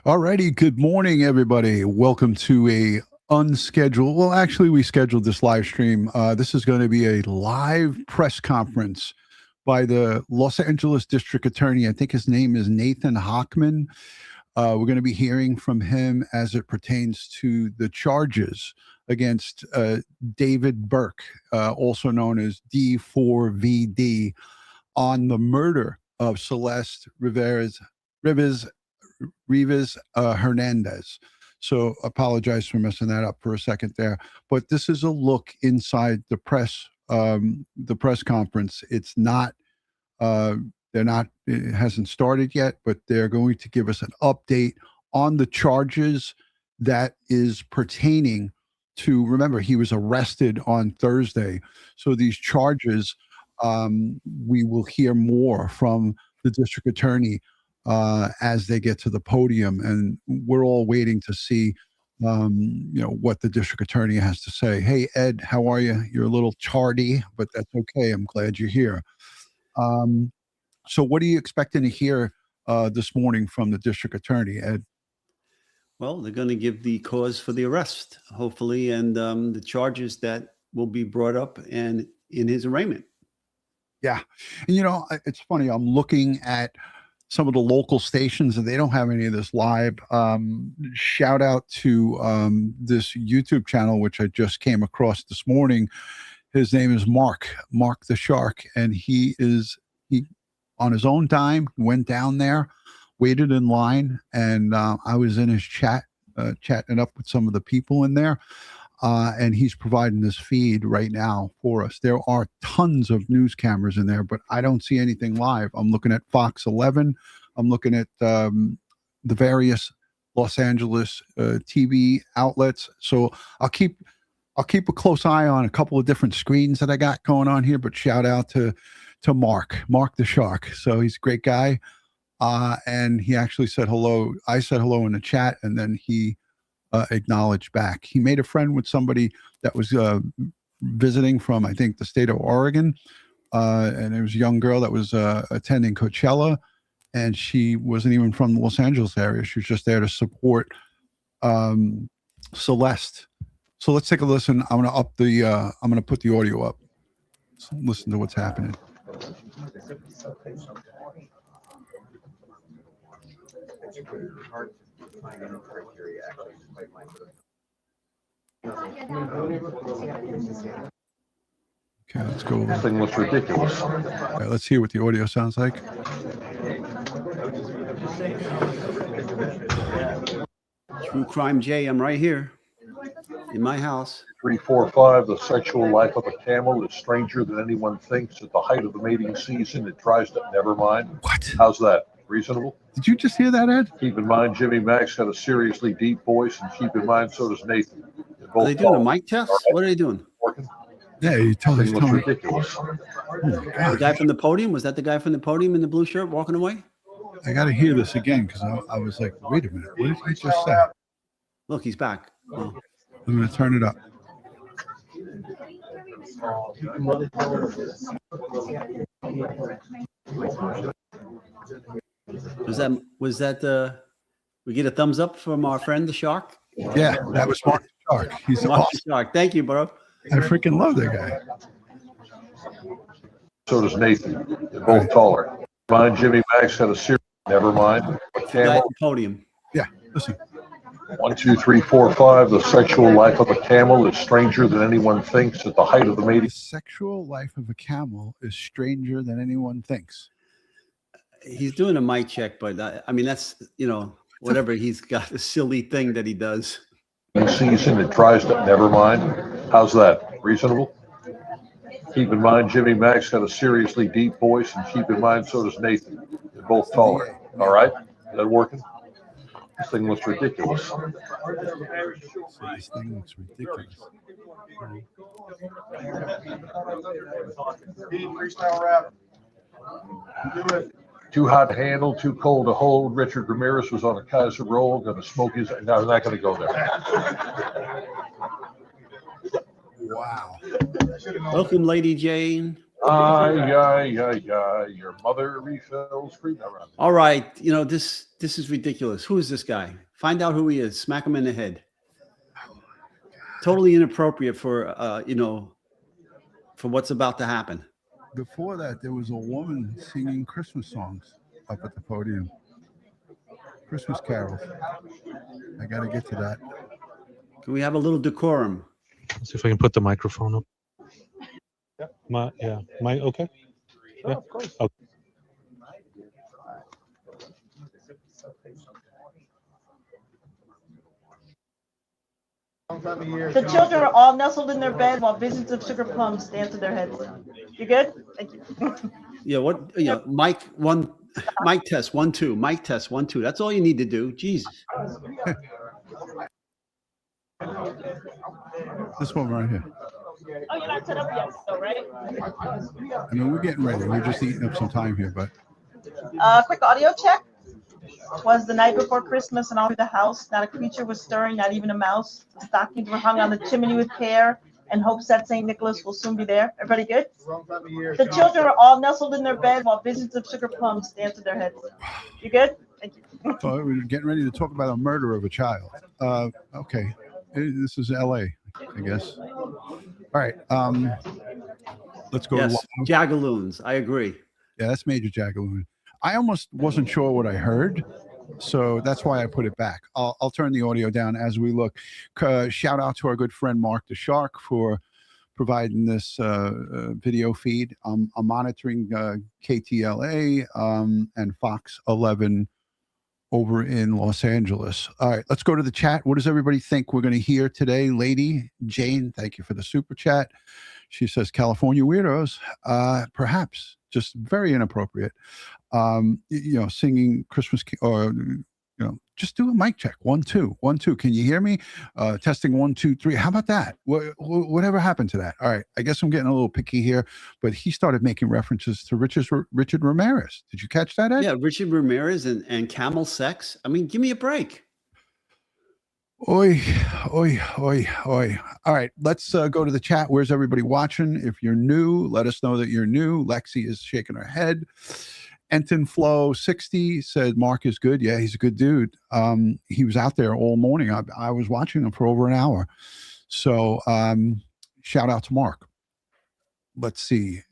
Alrighty, good morning, everybody. Welcome to a unscheduled. Well, actually, we scheduled this live stream. This is going to be a live press conference by the Los Angeles District Attorney. I think his name is Nathan Hochman. We're going to be hearing from him as it pertains to the charges against David Burke, also known as D4VD, on the murder of Celeste Rivas Hernandez. So apologize for messing that up for a second there. But this is a look inside the press conference. It's not, it hasn't started yet, but they're going to give us an update on the charges that is pertaining to, remember, he was arrested on Thursday. So these charges, we will hear more from the district attorney as they get to the podium, and we're all waiting to see what the district attorney has to say. Hey, Ed, how are you? You're a little tardy, but that's okay. I'm glad you're here. So what are you expecting to hear this morning from the district attorney, Ed? Well, they're going to give the cause for the arrest, hopefully, and the charges that will be brought up and in his arraignment. Yeah. And, it's funny. I'm looking at some of the local stations and they don't have any of this live. Shout out to this YouTube channel, which I just came across this morning. His name is Mark the Shark. And he on his own time went down there, waited in line. And I was in his chat, chatting up with some of the people in there. And he's providing this feed right now for us. There are tons of news cameras in there, but I don't see anything live. I'm looking at Fox 11. I'm looking at the various Los Angeles TV outlets. So I'll keep a close eye on a couple of different screens that I got going on here. But shout out to Mark the Shark. So he's a great guy, and he actually said hello. I said hello in the chat, and then he acknowledged back. He made a friend with somebody that was visiting from, I think, the state of Oregon, and it was a young girl that was attending Coachella, and she wasn't even from the Los Angeles area. She was just there to support Celeste. So let's take a listen. I'm gonna put the audio up. So listen to what's happening. Okay, let's go. This thing looks ridiculous. Right, let's hear what the audio sounds like. True Crime J, I'm right here in my house. 345, the sexual life of a camel is stranger than anyone thinks. At the height of the mating season, it tries to, never mind. What? How's that? Reasonable? Did you just hear that, Ed? Keep in mind, Jimmy Mack's got a seriously deep voice, and keep in mind, so does Nathan. Are they doing a mic test? Right. What are they doing? Working? Yeah, you tell me. Ridiculous. Oh the guy from the podium? Was that the guy from the podium in the blue shirt walking away? I got to hear this again because I was like, wait a minute. What did he just say? Look, he's back. Oh. I'm going to turn it up. Was that we get a thumbs up from our friend the Shark? Yeah, that was Mark the Shark. He's Mark awesome. the Shark. Thank you, bro. I freaking love that guy. So does Nathan. They're both taller. Mind Jimmy Mack's got a serious. Never mind. Guy at the podium. Yeah, listen. 1, 2, 3, 4, 5. The sexual life of a camel is stranger than anyone thinks. At the height of the mating. The sexual life of a camel is stranger than anyone thinks. He's doing a mic check, but I mean, that's, whatever. He's got a silly thing that he does. Season, it tries to, never mind. How's that? Reasonable? Keep in mind, Jimmy Mack's got a seriously deep voice, and keep in mind, so does Nathan. They're both taller. All right? Is that working? This thing looks ridiculous. So this thing looks ridiculous. Freestyle rap. Do it. Too hot to handle, too cold to hold. Richard Ramirez was on a Kaiser roll, going to smoke his. No, I'm not going to go there. Wow. Welcome, Lady Jane. Your mother refills free. All right, this This is ridiculous. Who is this guy? Find out who he is. Smack him in the head. Totally inappropriate for for what's about to happen. Before that, there was a woman singing Christmas songs up at the podium. Christmas carols. I got to get to that. Can we have a little decorum? Let's see if I can put the microphone up. Yeah. Okay? Yeah. Of course. Okay. The children are all nestled in their bed while visions of sugar plums dance to their heads. You good? Thank you. Yeah, what? Yeah, mic test 1 2. Mic test 1 2. That's all you need to do. Jesus. This one right here. Oh, you're not set up yet, though, right? I mean, we're getting ready. We're just eating up some time here, but. Quick audio check. Was the night before Christmas and all through the house. Not a creature was stirring, not even a mouse. The stockings were hung on the chimney with care and hopes that St. Nicholas will soon be there. Everybody good? The children are all nestled in their bed while visions of sugar plums dance to their heads. You good? Thank you. So we're getting ready to talk about a murder of a child. Okay. This is LA, I guess. All right. Let's go. Yes, Jagaloons. I agree. Yeah, that's Major Jagaloon. I almost wasn't sure what I heard, so that's why I put it back. I'll turn the audio down as we look. Shout out to our good friend Mark the Shark for providing this video feed. I'm monitoring KTLA and Fox 11 over in Los Angeles. All right, let's go to the chat. What does everybody think we're going to hear today? Lady Jane, thank you for the super chat. She says, California weirdos, perhaps, just very inappropriate. Singing Christmas, or, just do a mic check. 1 2 1 2. Can you hear me? Testing 1 2 3. How about that? Whatever happened to that? All right. I guess I'm getting a little picky here, but he started making references to Richard Ramirez. Did you catch that, Ed? Yeah, Richard Ramirez and camel sex. I mean, give me a break. Oi, oi, oi, oi. All right, let's go to the chat. Where's everybody watching? If you're new, let us know that you're new. Lexi is shaking her head. Enton Flow 60 said Mark is good. Yeah, he's a good dude. He was out there all morning. I was watching him for over an hour. So shout out to Mark. Let's see.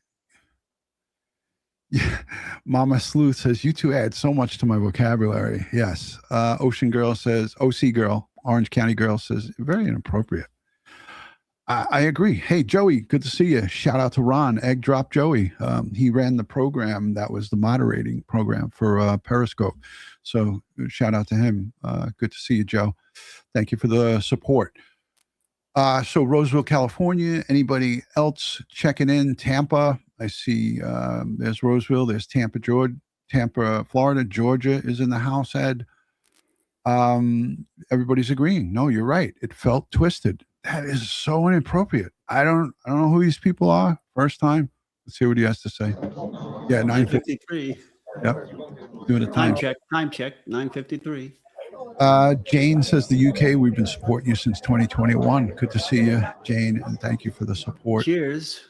Yeah. Mama Sleuth says, you two add so much to my vocabulary. Yes. Ocean Girl says, OC Girl, Orange County Girl says, very inappropriate. I agree. Hey, Joey, good to see you. Shout out to Ron, Egg Drop Joey. He ran the program that was the moderating program for Periscope. So shout out to him. Good to see you, Joe. Thank you for the support. So Roseville, California. Anybody else checking in? Tampa. I see there's Roseville. There's Tampa, Georgia. Tampa, Florida. Georgia is in the house, Ed. Everybody's agreeing. No, you're right. It felt twisted. That is so inappropriate. I don't know who these people are. First time. Let's see what he has to say. Yeah, 9:53. Yep. Doing a Time check. 9:53. Jane says the UK, we've been supporting you since 2021. Good to see you, Jane, and thank you for the support. Cheers.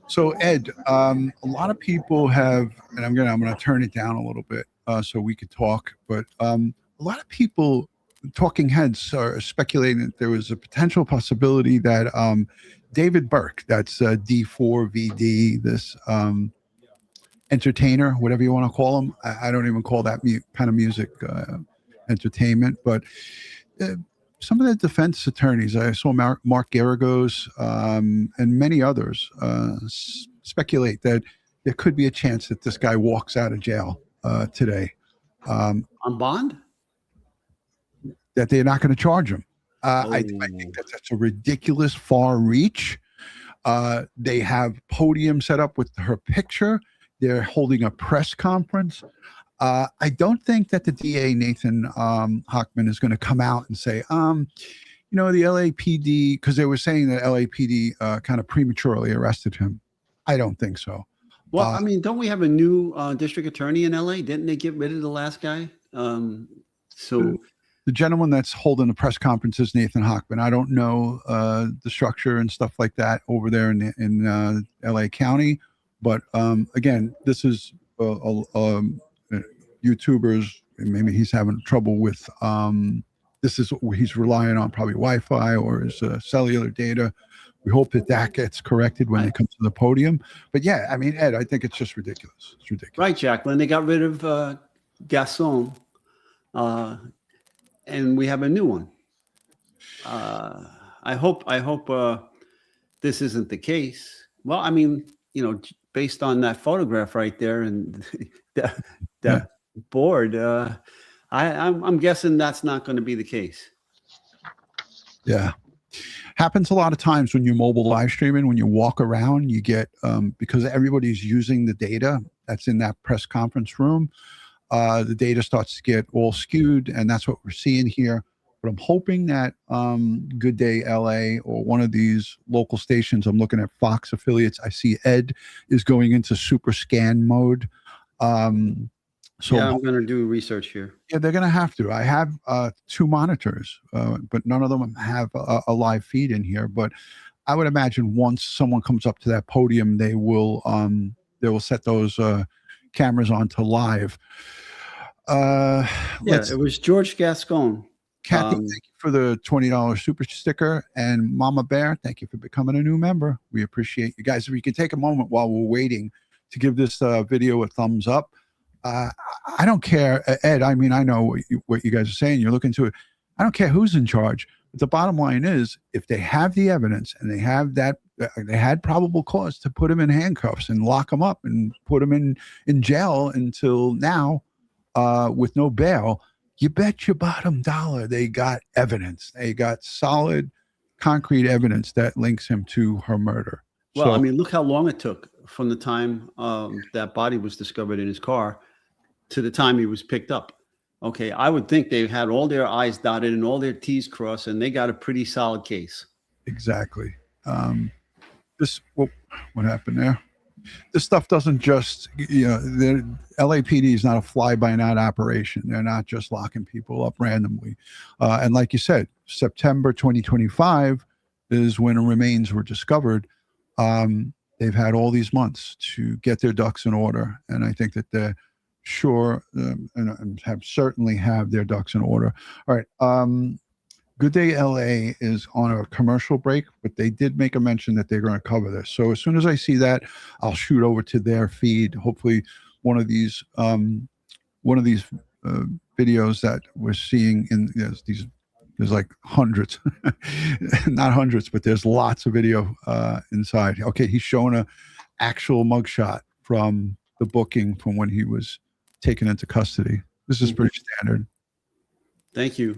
So Ed, a lot of people have, and I'm gonna turn it down a little bit so we could talk, but a lot of people, talking heads, are speculating that there was a potential possibility that David Burke, that's D4VD, this entertainer, whatever you want to call him. I don't even call that kind of music entertainment, but some of the defense attorneys, I saw Mark Garagos and many others speculate that there could be a chance that this guy walks out of jail today. On bond? That they're not going to charge him. I think that's a ridiculous far reach. They have podium set up with her picture. They're holding a press conference. I don't think that the DA, Nathan Hochman, is going to come out and say, the LAPD, because they were saying that LAPD kind of prematurely arrested him. I don't think so. Well, I mean, don't we have a new district attorney in LA? Didn't they get rid of the last guy? The gentleman that's holding the press conference is Nathan Hochman. I don't know the structure and stuff like that over there in LA County. But again, this is YouTubers. Maybe he's having trouble with this is what he's relying on, probably Wi-Fi or his cellular data. We hope that that gets corrected when they come to the podium. But yeah, I mean, Ed, I think it's just ridiculous. It's ridiculous. Right, Jacqueline. They got rid of Gaston, and we have a new one. I hope this isn't the case. Well, I mean, you know, based on that photograph right there and that board, I'm guessing that's not going to be the case. Yeah. Happens a lot of times when you're mobile live streaming, when you walk around, you get, because everybody's using the data that's in that press conference room, the data starts to get all skewed, and that's what we're seeing here. But I'm hoping that Good Day LA or one of these local stations, I'm looking at Fox affiliates, I see Ed is going into super scan mode. So yeah, I'm going to do research here. Yeah, they're going to have to. I have 2 monitors, but none of them have a live feed in here. But I would imagine once someone comes up to that podium, they will set those cameras onto live. Yeah, it was George Gascon. Kathy, thank you for the $20 super sticker. And Mama Bear, thank you for becoming a new member. We appreciate you guys. If you can take a moment while we're waiting to give this video a thumbs up. I don't care, Ed. I mean, I know what you guys are saying. You're looking to it. I don't care who's in charge. But the bottom line is, if they have the evidence and they have that, they had probable cause to put him in handcuffs and lock him up and put him in jail until now, with no bail. You bet your bottom dollar they got evidence. They got solid, concrete evidence that links him to her murder. Well, I mean, look how long it took from the time that body was discovered in his car to the time he was picked up. Okay, I would think they had all their I's dotted and all their T's crossed, and they got a pretty solid case. Exactly. What happened there? This stuff doesn't just, the LAPD is not a fly-by-night operation. They're not just locking people up randomly. And like you said, September 2025 is when remains were discovered. They've had all these months to get their ducks in order, and I think that they're sure and certainly have their ducks in order. All right. Good Day LA is on a commercial break, but they did make a mention that they're going to cover this. So as soon as I see that, I'll shoot over to their feed. Hopefully, one of these videos that we're seeing in these. There's like hundreds, not hundreds, but there's lots of video inside. Okay, he's showing a actual mugshot from the booking from when he was taken into custody. This is pretty standard. Thank you.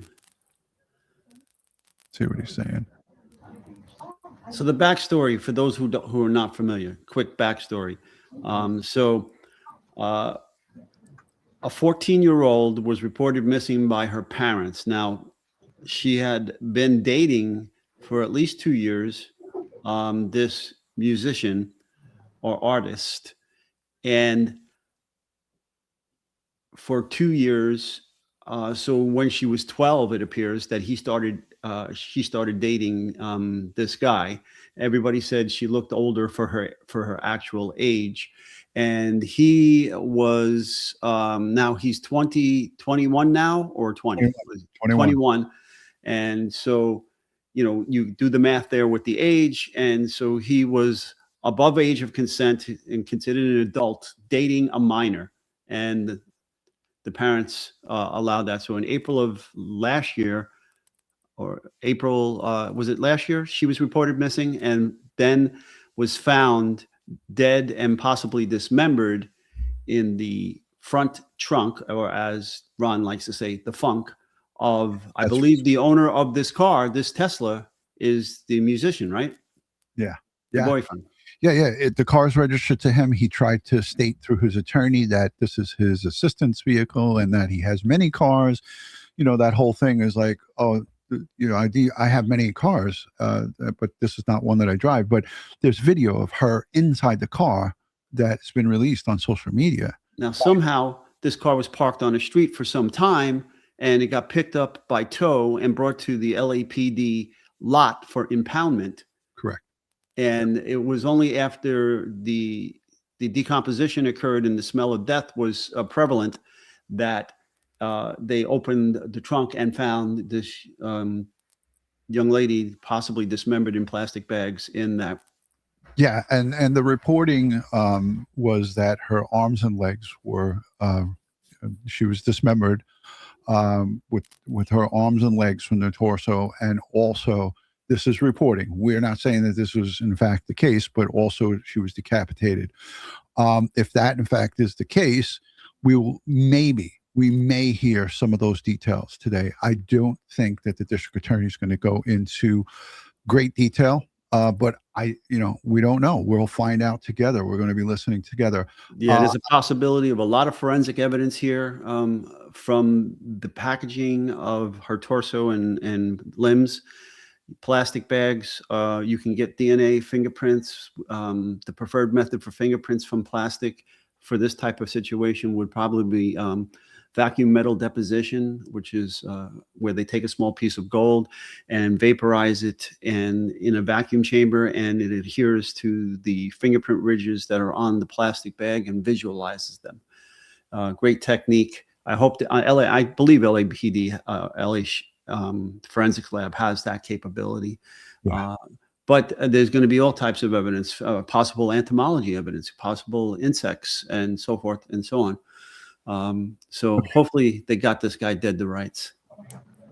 See what he's saying. So the backstory for those who are not familiar, quick backstory. A 14-year-old was reported missing by her parents. Now, she had been dating for at least 2 years this musician or artist, and for 2 years, so when she was 12, it appears that she started dating this guy. Everybody said she looked older for her actual age, and he was now he's 21 now, or 20 21. And so, you do the math there with the age. And so he was above age of consent and considered an adult dating a minor. And the parents allowed that. So in April of last year, or April, was it last year? She was reported missing and then was found dead and possibly dismembered in the front trunk, or as Ron likes to say, the funk of, I believe the owner of this car, this Tesla, is the musician, right? Yeah. The boyfriend. Yeah. The car's registered to him. He tried to state through his attorney that this is his assistance vehicle and that he has many cars. That whole thing is like, oh, I have many cars, but this is not one that I drive. But there's video of her inside the car that's been released on social media. Now, somehow this car was parked on a street for some time, and it got picked up by tow and brought to the LAPD lot for impoundment. Correct. And it was only after the the decomposition occurred and the smell of death was prevalent, that they opened the trunk and found this young lady possibly dismembered in plastic bags in that. Yeah, and the reporting was that her arms and legs were she was dismembered with her arms and legs from the torso, and also this is reporting. We're not saying that this was in fact the case, but also she was decapitated. If that in fact is the case, we may hear some of those details today. I don't think that the district attorney is going to go into great detail, but we don't know. We'll find out together. We're going to be listening together. Yeah, there's a possibility of a lot of forensic evidence here, from the packaging of her torso and limbs, plastic bags. You can get DNA, fingerprints. The preferred method for fingerprints from plastic for this type of situation would probably be vacuum metal deposition, which is where they take a small piece of gold and vaporize it in a vacuum chamber, and it adheres to the fingerprint ridges that are on the plastic bag and visualizes them. Great technique. I hope that I believe LAPD, forensics lab has that capability. Yeah. But there's going to be all types of evidence, possible entomology evidence, possible insects, and so forth and so on. So hopefully they got this guy dead to rights.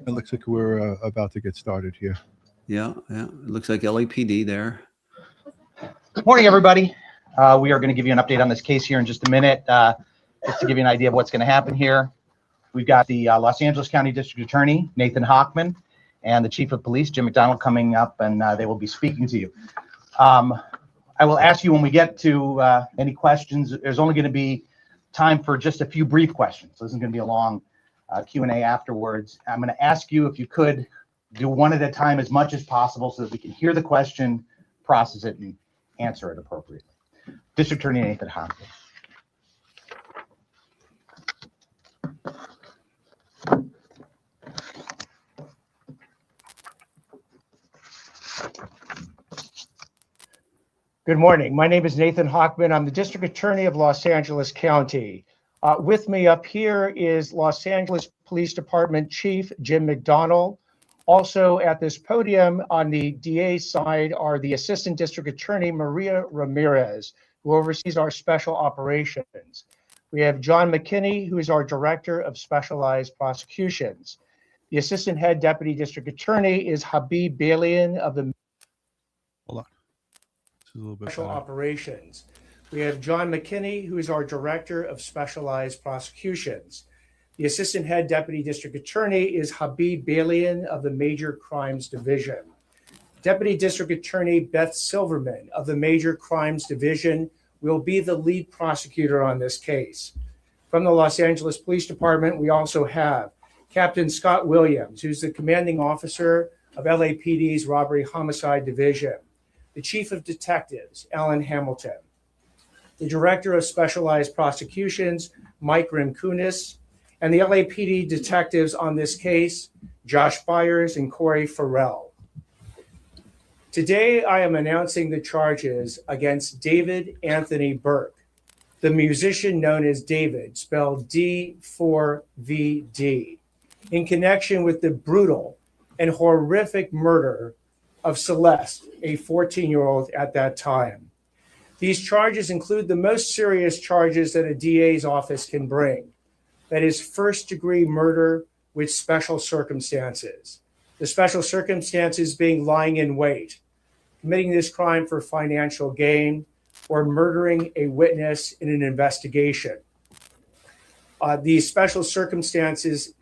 It looks like we're about to get started here. Yeah. It looks like LAPD there. Good morning, everybody. We are going to give you an update on this case here in just a minute, just to give you an idea of what's going to happen here. We've got the Los Angeles County District Attorney, Nathan Hochman, and the Chief of Police, Jim McDonald, coming up, and they will be speaking to you. I will ask you when we get to any questions. There's only going to be time for just a few brief questions. So this is going to be a long Q&A afterwards. I'm going to ask you if you could do one at a time as much as possible so that we can hear the question, process it, and answer it appropriately. District Attorney Nathan Hochman. Good morning. My name is Nathan Hochman. I'm the District Attorney of Los Angeles County. With me up here is Los Angeles Police Department Chief Jim McDonald. Also at this podium on the DA side are the Assistant District Attorney Maria Ramirez, who oversees our special operations. We have John McKinney, who is our Director of Specialized Prosecutions. The Assistant Head Deputy District Attorney is Habib Balian of the Hold on. A little bit Special better. Operations. We have John McKinney, who is our Director of Specialized Prosecutions. The Assistant Head Deputy District Attorney is Habib Balian of the Major Crimes Division. Deputy District Attorney Beth Silverman of the Major Crimes Division will be the lead prosecutor on this case. From the Los Angeles Police Department, we also have Captain Scott Williams, who's the commanding officer of LAPD's Robbery Homicide Division. The Chief of Detectives, Alan Hamilton. The Director of Specialized Prosecutions, Mike Rimkunis, and the LAPD detectives on this case, Josh Byers and Corey Farrell. Today, I am announcing the charges against David Anthony Burke, the musician known as David, spelled D4VD, in connection with the brutal and horrific murder of Celeste, a 14-year-old at that time. These charges include the most serious charges that a DA's office can bring. That is first-degree murder with special circumstances. The special circumstances being lying in wait, committing this crime for financial gain, or murdering a witness in an investigation. These special circumstances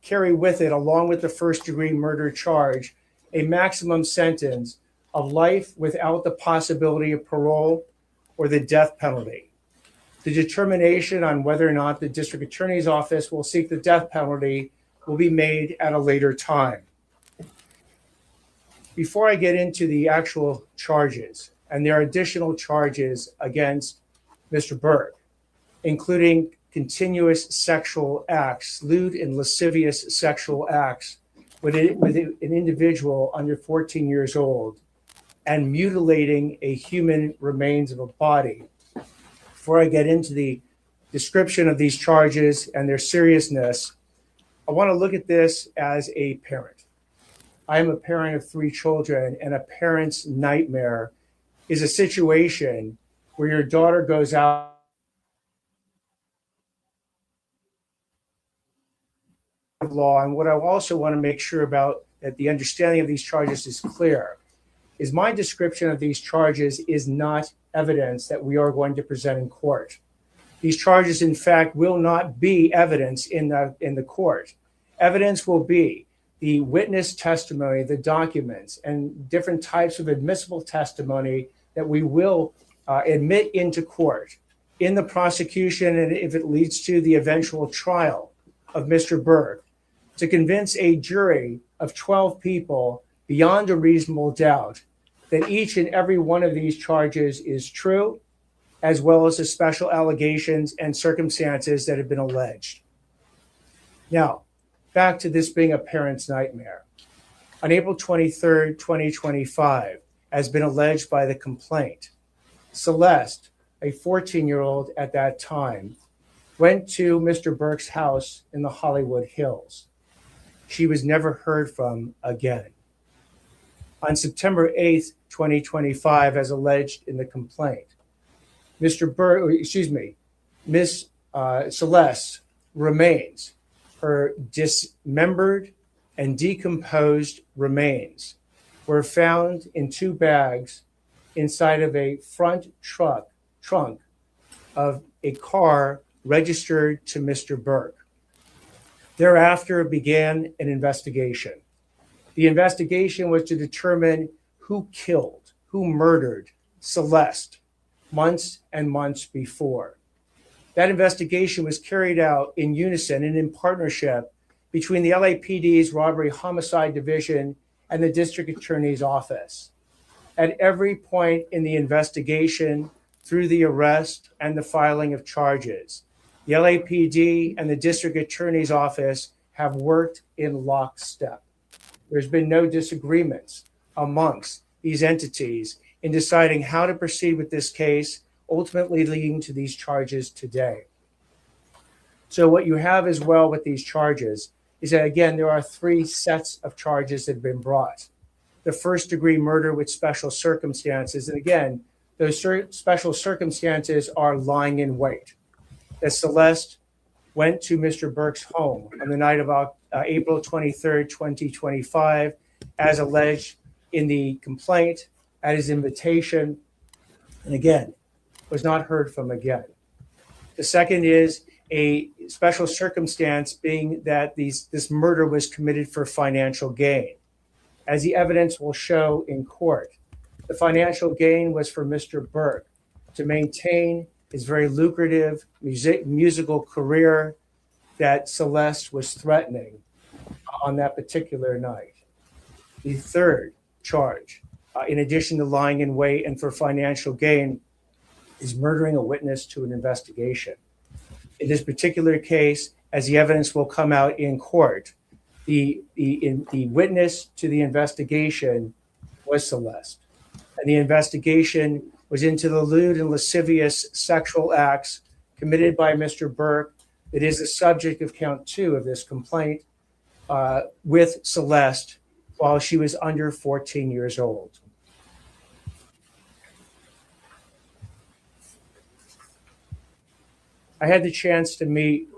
carry with it, along with the first-degree murder charge, a maximum sentence of life without the possibility of parole or the death penalty. The determination on whether or not the district attorney's office will seek the death penalty will be made at a later time. Before I get into the actual charges, and there are additional charges against Mr. Burke, including continuous sexual acts, lewd and lascivious sexual acts with an individual under 14 years old, and mutilating a human remains of a body. before I get into the description of these charges and their seriousness, I want to look at this as a parent. I am a parent of 3 children, and a parent's nightmare is a situation where your daughter goes out of law. And what I also want to make sure about that the understanding of these charges is clear is my description of these charges is not evidence that we are going to present in court. These charges, in fact, will not be evidence in the court. Evidence will be the witness testimony, the documents, and different types of admissible testimony that we will admit into court in the prosecution, and if it leads to the eventual trial of Mr. Burke, to convince a jury of 12 people beyond a reasonable doubt that each and every one of these charges is true, as well as the special allegations and circumstances that have been alleged. Now, back to this being a parent's nightmare. On April 23rd, 2025, as been alleged by the complaint, Celeste, a 14-year-old at that time, went to Mr. Burke's house in the Hollywood Hills. She was never heard from again. On September 8th, 2025, as alleged in the complaint, Miss Celeste remains, her dismembered and decomposed remains were found in 2 bags inside of a front trunk of a car registered to Mr. Burke. Thereafter began an investigation. The investigation was to determine who killed, who murdered Celeste months and months before. That investigation was carried out in unison and in partnership between the LAPD's Robbery Homicide Division and the District Attorney's Office. At every point in the investigation, through the arrest and the filing of charges, the LAPD and the District Attorney's Office have worked in lockstep. There's been no disagreements amongst these entities in deciding how to proceed with this case, ultimately leading to these charges today. So what you have as well with these charges is that, again, there are 3 sets of charges that have been brought. The first-degree murder with special circumstances, and again, those special circumstances are lying in wait. That Celeste went to Mr. Burke's home on the night of April 23rd, 2025, as alleged in the complaint, at his invitation, and again, was not heard from again. The second is a special circumstance being that this murder was committed for financial gain. As the evidence will show in court, the financial gain was for Mr. Burke to maintain his very lucrative musical career that Celeste was threatening on that particular night. The third charge, in addition to lying in wait and for financial gain, is murdering a witness to an investigation. In this particular case, as the evidence will come out in court, the witness to the investigation was Celeste. And the investigation was into the lewd and lascivious sexual acts committed by Mr. Burke that is the subject of count 2 of this complaint with Celeste while she was under 14 years old. I had the chance to meet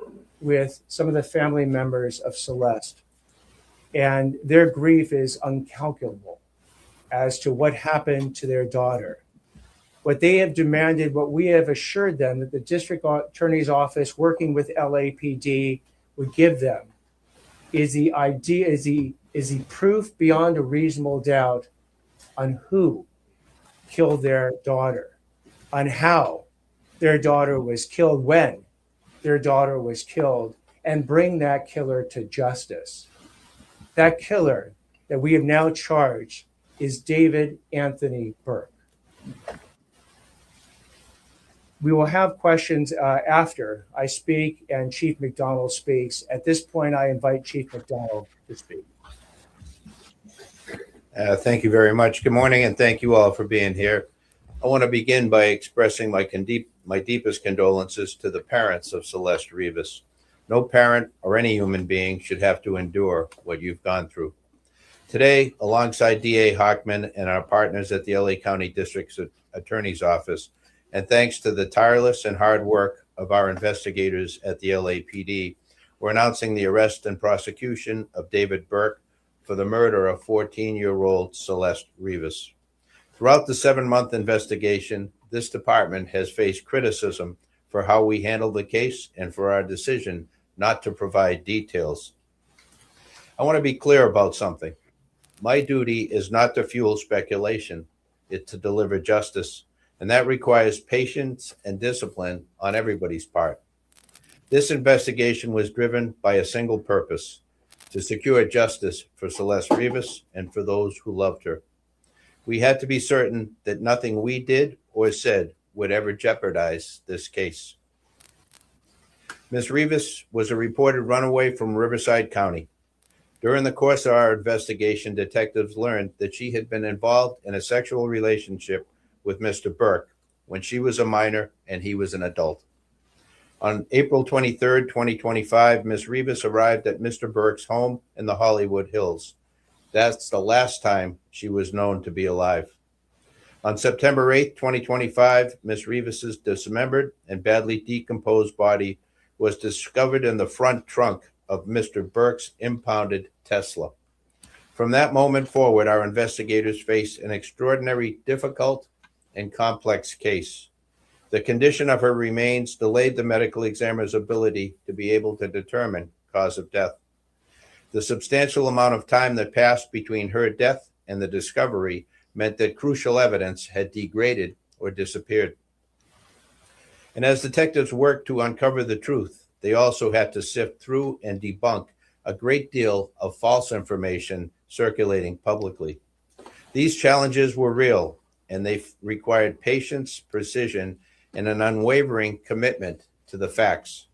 with some of the family members of Celeste, and their grief is incalculable as to what happened to their daughter. What they have demanded, what we have assured them that the District Attorney's Office working with LAPD would give them is the proof beyond a reasonable doubt on who killed their daughter, on how their daughter was killed, when their daughter was killed, and bring that killer to justice. That killer that we have now charged is David Anthony Burke. We will have questions after I speak and Chief McDonald speaks. At this point, I invite Chief McDonald to speak. Thank you very much. Good morning, and thank you all for being here. want to begin by expressing my deepest condolences to the parents of Celeste Rivas. No parent or any human being should have to endure what you've gone through. Today, alongside DA Hochman and our partners at the LA County District Attorney's Office, and thanks to the tireless and hard work of our investigators at the LAPD, we're announcing the arrest and prosecution of David Burke for the murder of 14-year-old Celeste Rivas. Throughout the 7-month investigation, this department has faced criticism for how we handled the case and for our decision not to provide details. I want to be clear about something. My duty is not to fuel speculation, it's to deliver justice, and that requires patience and discipline on everybody's part. This investigation was driven by a single purpose: to secure justice for Celeste Rivas and for those who loved her. We had to be certain that nothing we did or said would ever jeopardize this case. Ms. Rivas was a reported runaway from Riverside County. During the course of our investigation, detectives learned that she had been involved in a sexual relationship with Mr. Burke when she was a minor and he was an adult. On April 23, 2025, Ms. Rivas arrived at Mr. Burke's home in the Hollywood Hills. That's the last time she was known to be alive. On September 8, 2025, Ms. Rivas's dismembered and badly decomposed body was discovered in the front trunk of Mr. Burke's impounded Tesla. From that moment forward, our investigators faced an extraordinary, difficult, and complex case. The condition of her remains delayed the medical examiner's ability to be able to determine cause of death. The substantial amount of time that passed between her death and the discovery meant that crucial evidence had degraded or disappeared. And as detectives worked to uncover the truth, they also had to sift through and debunk a great deal of false information circulating publicly. These challenges were real, and they required patience, precision, and an unwavering commitment to the facts.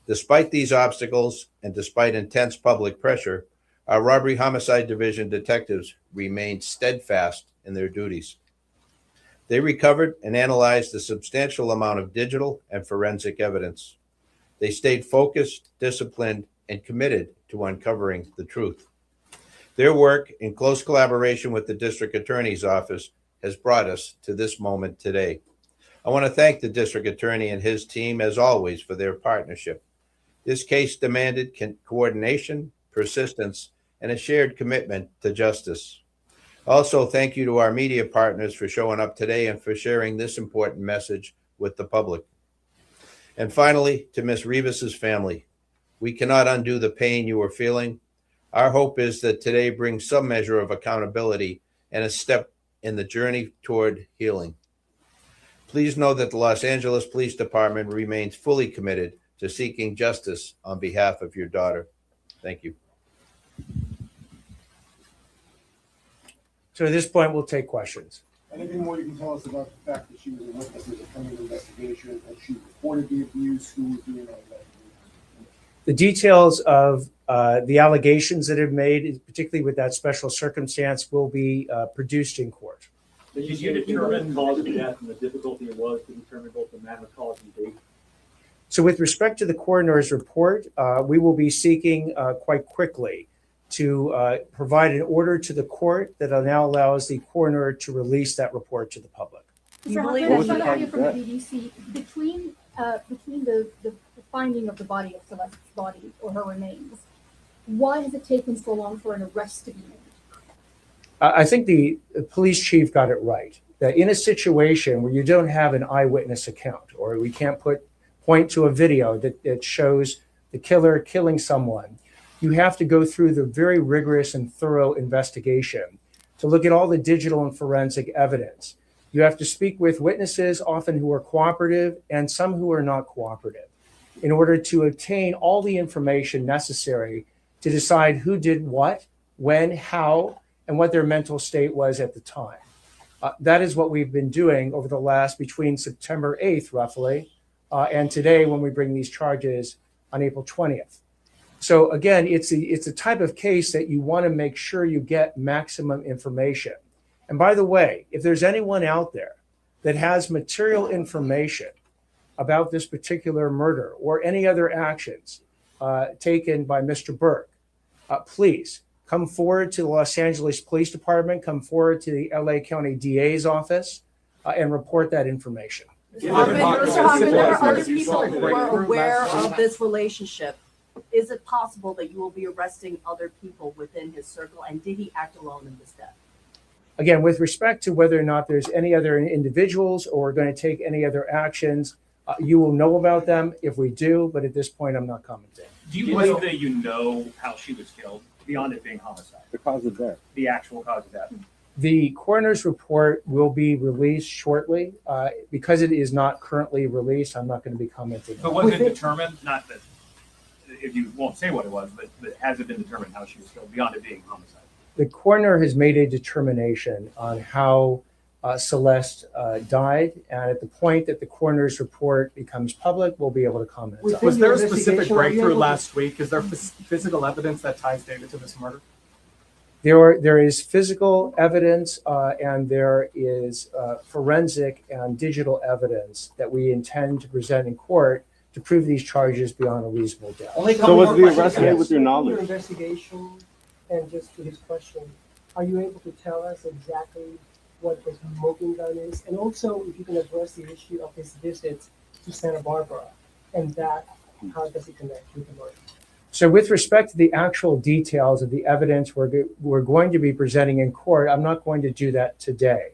Despite these obstacles and despite intense public pressure, our Robbery Homicide Division detectives remained steadfast in their duties. They recovered and analyzed a substantial amount of digital and forensic evidence. They stayed focused, disciplined, and committed to uncovering the truth. Their work, in close collaboration with the District Attorney's Office, has brought us to this moment today. I want to thank the District Attorney and his team, as always, for their partnership. This case demanded coordination, persistence, and a shared commitment to justice. Also, thank you to our media partners for showing up today and for sharing this important message with the public. And finally, to Ms. Rivas's family, we cannot undo the pain you are feeling. Our hope is that today brings some measure of accountability and a step in the journey toward healing. Please know that the Los Angeles Police Department remains fully committed to seeking justice on behalf of your daughter. Thank you. So at this point, we'll take questions. Anything more you can tell us about the fact that she was a witness in the criminal investigation, that she reported the abuse, who was doing all that? The details of the allegations that have made, particularly with that special circumstance, will be produced in court. Did you determine cause of death and the difficulty it was to determine both the manner, cause, and date? So with respect to the coroner's report, we will be seeking quite quickly to provide an order to the court that now allows the coroner to release that report to the public. Mr. Hoffman, I from the BBC. Between the finding of the body of Celeste's body or her remains, why has it taken so long for an arrest to be made? I think the police chief got it right, that in a situation where you don't have an eyewitness account, or we can't point to a video that shows the killer killing someone, you have to go through the very rigorous and thorough investigation to look at all the digital and forensic evidence. You have to speak with witnesses, often who are cooperative and some who are not cooperative, in order to obtain all the information necessary to decide who did what, when, how, and what their mental state was at the time. That is what we've been doing over the last, between September 8th, roughly, and today when we bring these charges on April 20th. So again, it's a type of case that you want to make sure you get maximum information. And by the way, if there's anyone out there that has material information about this particular murder or any other actions taken by Mr. Burke, please come forward to the Los Angeles Police Department, come forward to the LA County DA's office, and report that information. Mr. Hoffman, there are other people who are aware of this relationship. Is it possible that you will be arresting other people within his circle? And did he act alone in this death? Again, with respect to whether or not there's any other individuals or going to take any other actions, you will know about them if we do, but at this point, I'm not commenting. Do you believe that you know how she was killed beyond it being homicide? The cause of death. The actual cause of death? The coroner's report will be released shortly. Because it is not currently released, I'm not going to be commenting. But was it determined, not that, if you won't say what it was, but has it been determined how she was killed beyond it being homicide? The coroner has made a determination on how Celeste died, and at the point that the coroner's report becomes public, we'll be able to comment. Was there a specific breakthrough last week? Is there physical evidence that ties David to this murder? There is physical evidence and there is forensic and digital evidence that we intend to present in court to prove these charges beyond a reasonable doubt. So was the arrest made with your knowledge? Your investigation, and just to his question, are you able to tell us exactly what the smoking gun is? And also, if you can address the issue of his visit to Santa Barbara, and that, how does it connect with the murder? So with respect to the actual details of the evidence we're going to be presenting in court, I'm not going to do that today.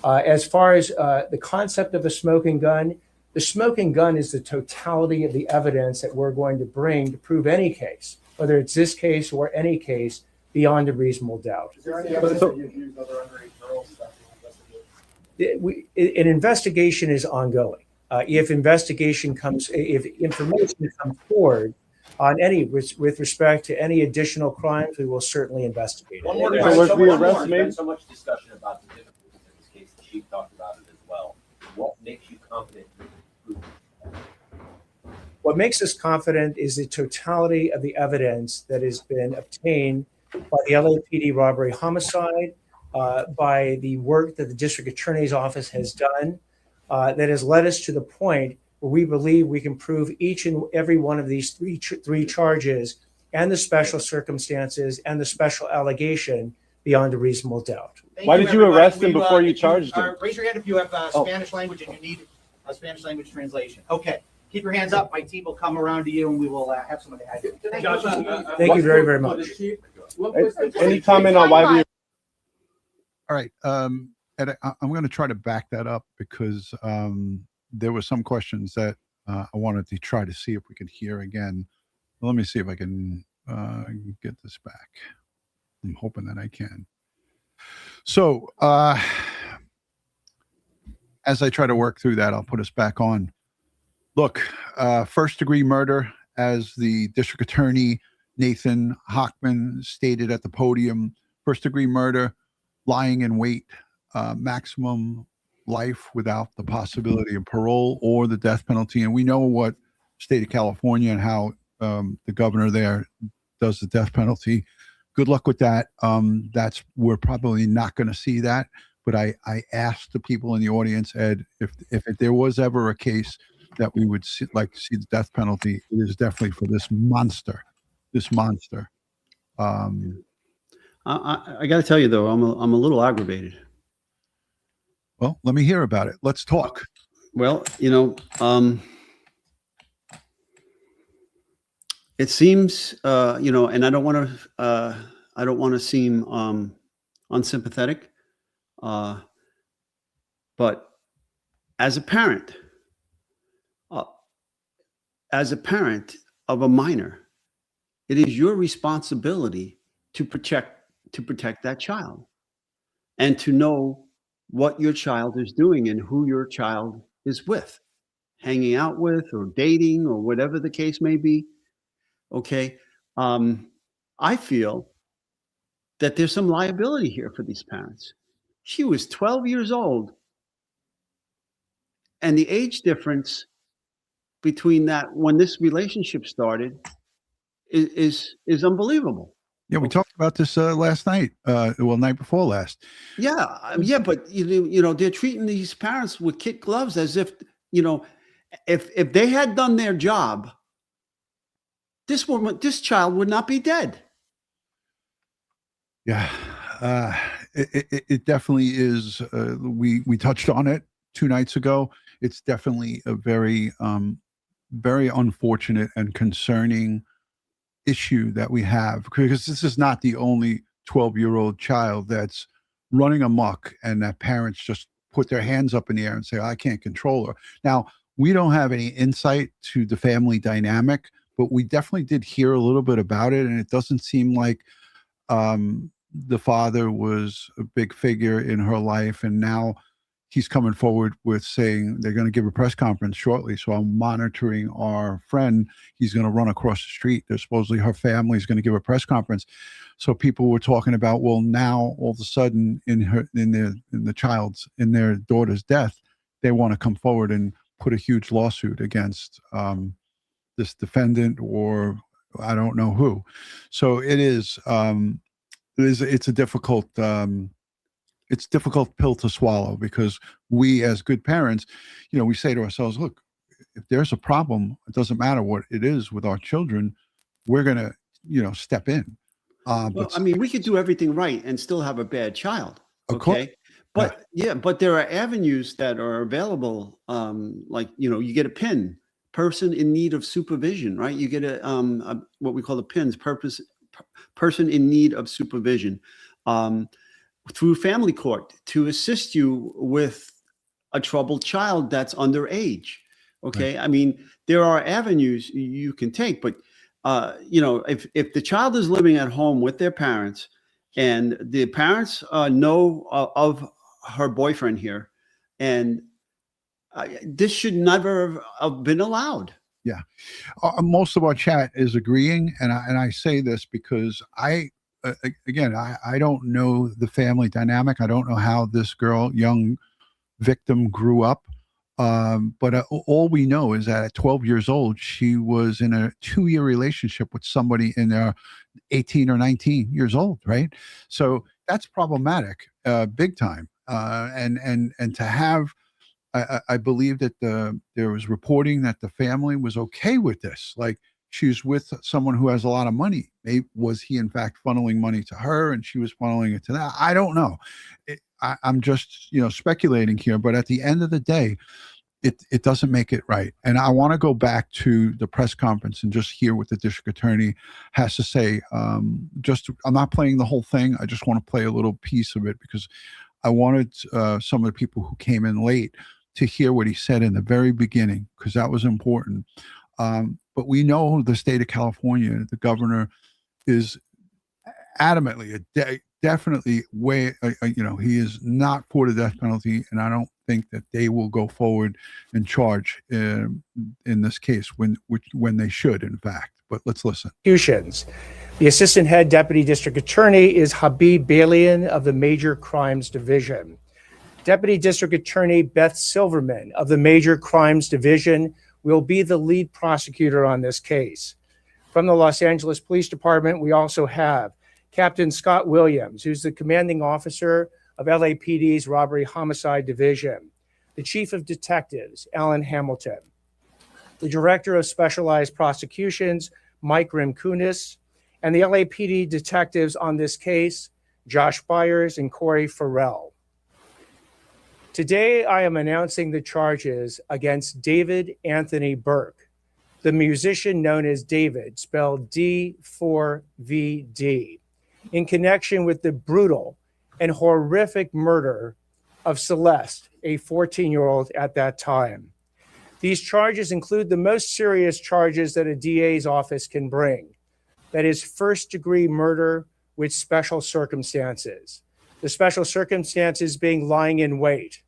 As far as the concept of a smoking gun, the smoking gun is the totality of the evidence that we're going to bring to prove any case, whether it's this case or any case, beyond a reasonable doubt. Is there any evidence that you've used other underage girls that An investigation is ongoing. If information comes forward on any with respect to any additional crimes, we will certainly investigate it. One more question. Was the arrest made? So much discussion about the difficulties in this case. The chief talked about it as well. What makes you confident? What makes us confident is the totality of the evidence that has been obtained by the LAPD robbery homicide, by the work that the district attorney's office has done, that has led us to the point where we believe we can prove each and every one of these three charges and the special circumstances and the special allegation beyond a reasonable doubt. Why did you arrest him before you charged him? Raise your hand if you have Spanish language and you need a Spanish language translation. Okay. Keep your hands up. My team will come around to you and we will have somebody hide you. Thank you very, very much. Any comment on why we? All right. Ed, I'm going to try to back that up because there were some questions that I wanted to try to see if we could hear again. Well, let me see if I can get this back. I'm hoping that I can. So as I try to work through that, I'll put us back on. Look, first-degree murder, as the district attorney, Nathan Hochman, stated at the podium, first-degree murder, lying in wait, maximum life without the possibility of parole or the death penalty. And we know what state of California and how the governor there does the death penalty. Good luck with that. We're probably not going to see that. But I asked the people in the audience, Ed, if there was ever a case that we would like to see the death penalty, it is definitely for this monster. I got to tell you though, I'm a little aggravated. Well, let me hear about it. Let's talk. Well, it seems, and I don't want to seem unsympathetic, but as a parent of a minor, it is your responsibility to protect that child and to know what your child is doing and who your child is with, hanging out with or dating or whatever the case may be. Okay. I feel that there's some liability here for these parents. She was 12 years old, and the age difference between that when this relationship started is unbelievable. Yeah, we talked about this last night. Night before last. Yeah, but they're treating these parents with kid gloves as if if they had done their job, this child would not be dead. Yeah, it definitely is. We touched on it 2 nights ago. It's definitely a very very unfortunate and concerning issue that we have, because this is not the only 12-year-old child that's running amok and that parents just put their hands up in the air and say, I can't control her. Now, we don't have any insight to the family dynamic, but we definitely did hear a little bit about it, and it doesn't seem like the father was a big figure in her life, and now he's coming forward with saying they're going to give a press conference shortly. So I'm monitoring our friend. He's going to run across the street. There's supposedly her family is going to give a press conference. So people were talking about, well, now all of a sudden in their daughter's death, they want to come forward and put a huge lawsuit against this defendant, or I don't know who. So it's a difficult it's difficult pill to swallow, because we as good parents, we say to ourselves, look, if there's a problem, it doesn't matter what it is with our children, we're going to, step in. But I mean, we could do everything right and still have a bad child. Of course. But but there are avenues that are available. Like, you get a PIN, person in need of supervision, right? You get what we call the PINs, person in need of supervision. Through family court to assist you with a troubled child that's underage. Okay. Right. I mean, there are avenues you can take, but if the child is living at home with their parents and the parents know of her boyfriend here, and this should never have been allowed. Yeah. Most of our chat is agreeing. And I say this because I don't know the family dynamic. I don't know how this young victim grew up. But all we know is that at 12 years old, she was in a 2-year relationship with somebody in their 18 or 19 years old, right? So that's problematic, big time. And to have, I believe that there was reporting that the family was okay with this. Like, she's with someone who has a lot of money. Was he in fact funneling money to her and she was funneling it to that? I don't know. I'm just, speculating here, but at the end of the day, it doesn't make it right. And I want to go back to the press conference and just hear what the district attorney has to say. I'm not playing the whole thing. I just want to play a little piece of it, because I wanted some of the people who came in late to hear what he said in the very beginning, because that was important. But we know the state of California, the governor is adamantly, definitely he is not for the death penalty. And I don't think that they will go forward and charge in this case when they should, in fact. But let's listen. The Assistant Head Deputy District Attorney is Habib Balian of the Major Crimes Division. Deputy District Attorney Beth Silverman of the Major Crimes Division will be the lead prosecutor on this case. From the Los Angeles Police Department, we also have Captain Scott Williams, who's the commanding officer of LAPD's Robbery Homicide Division, the Chief of Detectives, Alan Hamilton, the Director of Specialized Prosecutions, Mike Rimkunis, and the LAPD detectives on this case, Josh Byers and Corey Farrell. Today, I am announcing the charges against David Anthony Burke, the musician known as David, spelled D4VD, in connection with the brutal and horrific murder of Celeste, a 14-year-old at that time. These charges include the most serious charges that a DA's office can bring. That is first-degree murder with special circumstances. The special circumstances being lying in wait,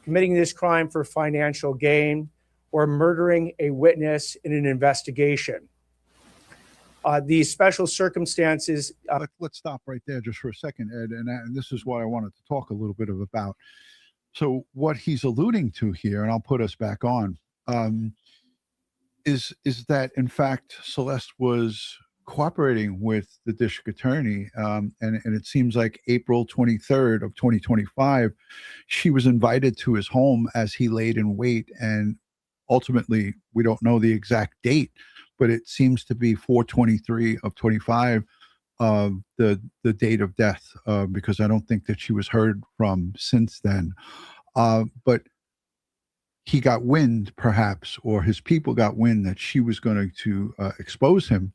committing this crime for financial gain, or murdering a witness in an investigation. These special circumstances. Let's stop right there just for a second, Ed. And this is what I wanted to talk a little bit about. So what he's alluding to here, and I'll put us back on, is that in fact Celeste was cooperating with the district attorney. And it seems like April 23rd of 2025, she was invited to his home as he laid in wait. And ultimately, we don't know the exact date, but it seems to be 4/23 of 25, the date of death, because I don't think that she was heard from since then. But he got wind, perhaps, or his people got wind that she was going to expose him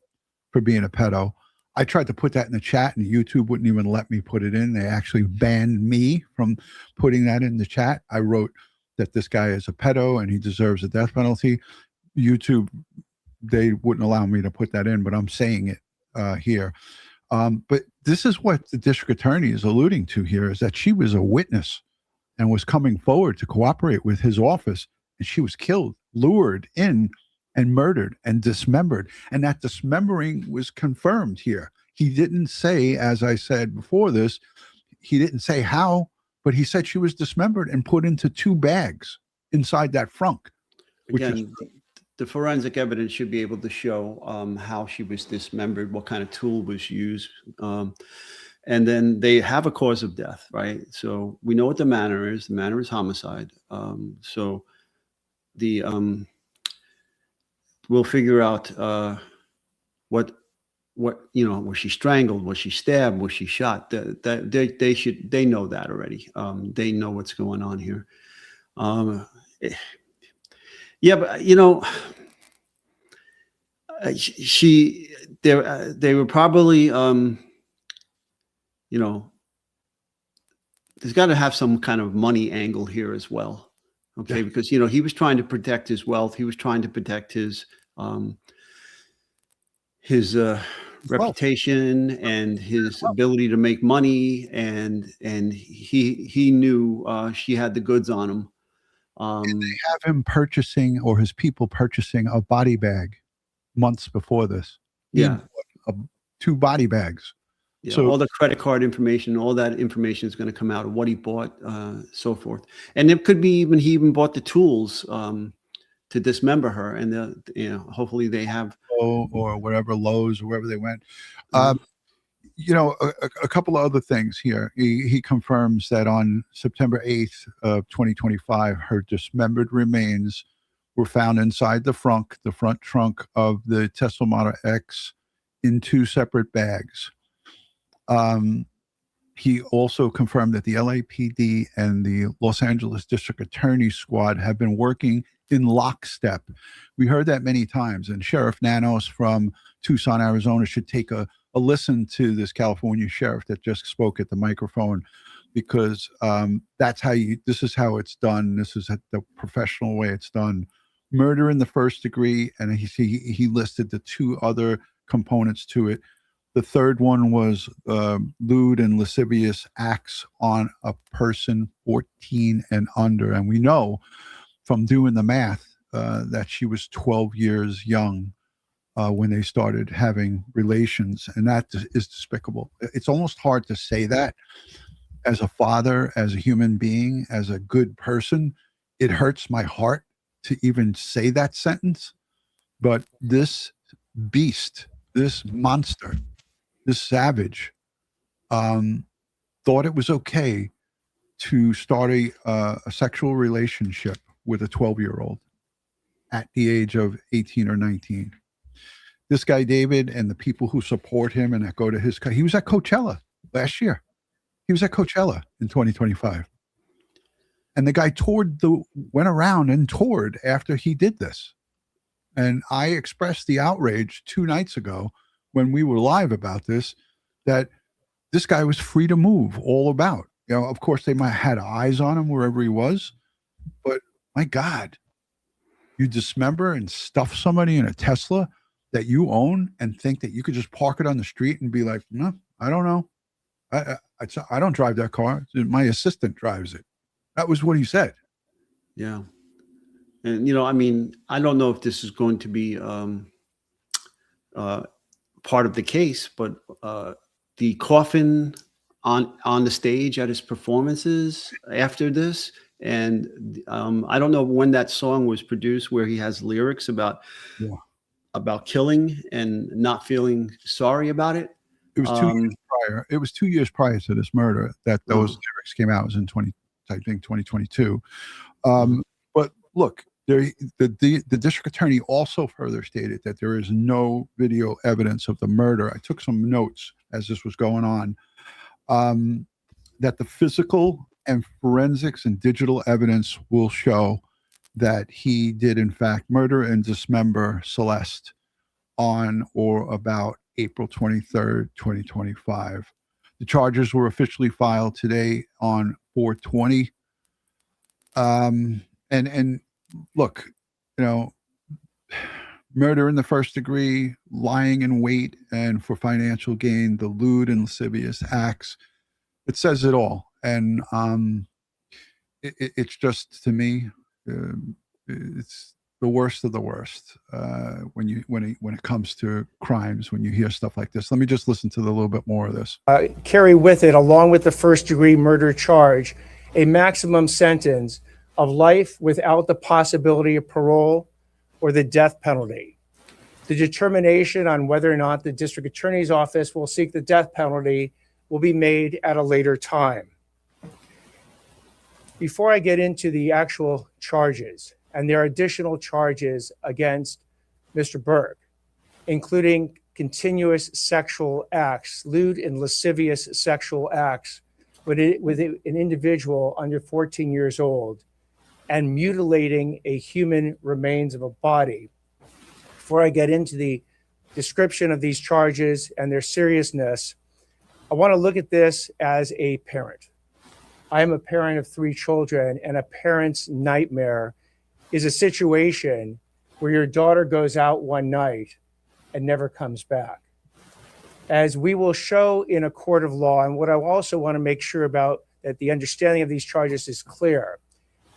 for being a pedo. I tried to put that in the chat and YouTube wouldn't even let me put it in. They actually banned me from putting that in the chat. I wrote that this guy is a pedo and he deserves a death penalty. YouTube, they wouldn't allow me to put that in, but I'm saying it here. But this is what the district attorney is alluding to here, is that she was a witness and was coming forward to cooperate with his office, and she was killed, lured in, and murdered and dismembered. And that dismembering was confirmed here. He didn't say, as I said before this, he didn't say how, but he said she was dismembered and put into 2 bags inside that frunk. Again, the forensic evidence should be able to show how she was dismembered, what kind of tool was used. And then they have a cause of death, right? So we know what the manner is. The manner is homicide. So the we'll figure out what was she strangled, was she stabbed, was she shot? They know that already. They know what's going on here. Yeah, but they were probably there's got to have some kind of money angle here as well. Okay, because he was trying to protect his wealth, he was trying to protect his reputation and his ability to make money, and he knew she had the goods on him. And they have him purchasing, or his people purchasing, a body bag months before this. Yeah, 2 body bags. Yeah, so all the credit card information, all that information is going to come out of what he bought, so forth. And it could be he even bought the tools to dismember her, and hopefully they have or whatever, Lowe's or wherever they went. A couple of other things here. He confirms that on September 8th of 2025, her dismembered remains were found inside the front trunk of the Tesla Model X in 2 separate bags. He also confirmed that the LAPD and the Los Angeles District Attorney Squad have been working in lockstep. We heard that many times, and Sheriff Nanos from Tucson, Arizona should take a listen to this California sheriff that just spoke at the microphone, because this is how it's done. This is the professional way it's done. Murder in the first degree, and he listed the 2 other components to it. The third one was lewd and lascivious acts on a person 14 and under. And we know from doing the math that she was 12 years young when they started having relations. And that is despicable. It's almost hard to say that as a father, as a human being, as a good person. It hurts my heart to even say that sentence. But this beast, this monster, this savage, thought it was okay to start a sexual relationship with a 12-year-old at the age of 18 or 19. This guy, David, and the people who support him and that go to he was at Coachella last year. He was at Coachella in 2025. And the guy went around and toured after he did this. And I expressed the outrage 2 nights ago when we were live about this, that this guy was free to move all about. Of course, they might have had eyes on him wherever he was, but my God, you dismember and stuff somebody in a Tesla that you own and think that you could just park it on the street and be like, no, I don't know. I don't drive that car. My assistant drives it. That was what he said. Yeah. And, I don't know if this is going to be part of the case, but the coffin on the stage at his performances after this, and I don't know when that song was produced, where he has lyrics about about killing and not feeling sorry about it. It was 2 years prior. It was 2 years prior to this murder that those lyrics came out. It was in 2022. But look, the district attorney also further stated that there is no video evidence of the murder. I took some notes as this was going on. That the physical and forensics and digital evidence will show that he did in fact murder and dismember Celeste on or about April 23rd, 2025. The charges were officially filed today on 4/20. And look, you know, murder in the first degree, lying in wait and for financial gain, the lewd and lascivious acts. It says it all. And it's just, to me, it's the worst of the worst when it comes to crimes, when you hear stuff like this. Let me just listen to a little bit more of this. Carry with it, along with the first-degree murder charge, a maximum sentence of life without the possibility of parole or the death penalty. The determination on whether or not the district attorney's office will seek the death penalty will be made at a later time. Before I get into the actual charges, and there are additional charges against Mr. Burke, including continuous sexual acts, lewd and lascivious sexual acts with an individual under 14 years old, and mutilating a human remains of a body. Before I get into the description of these charges and their seriousness, I want to look at this as a parent. I am a parent of 3 children, and a parent's nightmare is a situation where your daughter goes out one night and never comes back. As we will show in a court of law, and what I also want to make sure about that the understanding of these charges is clear,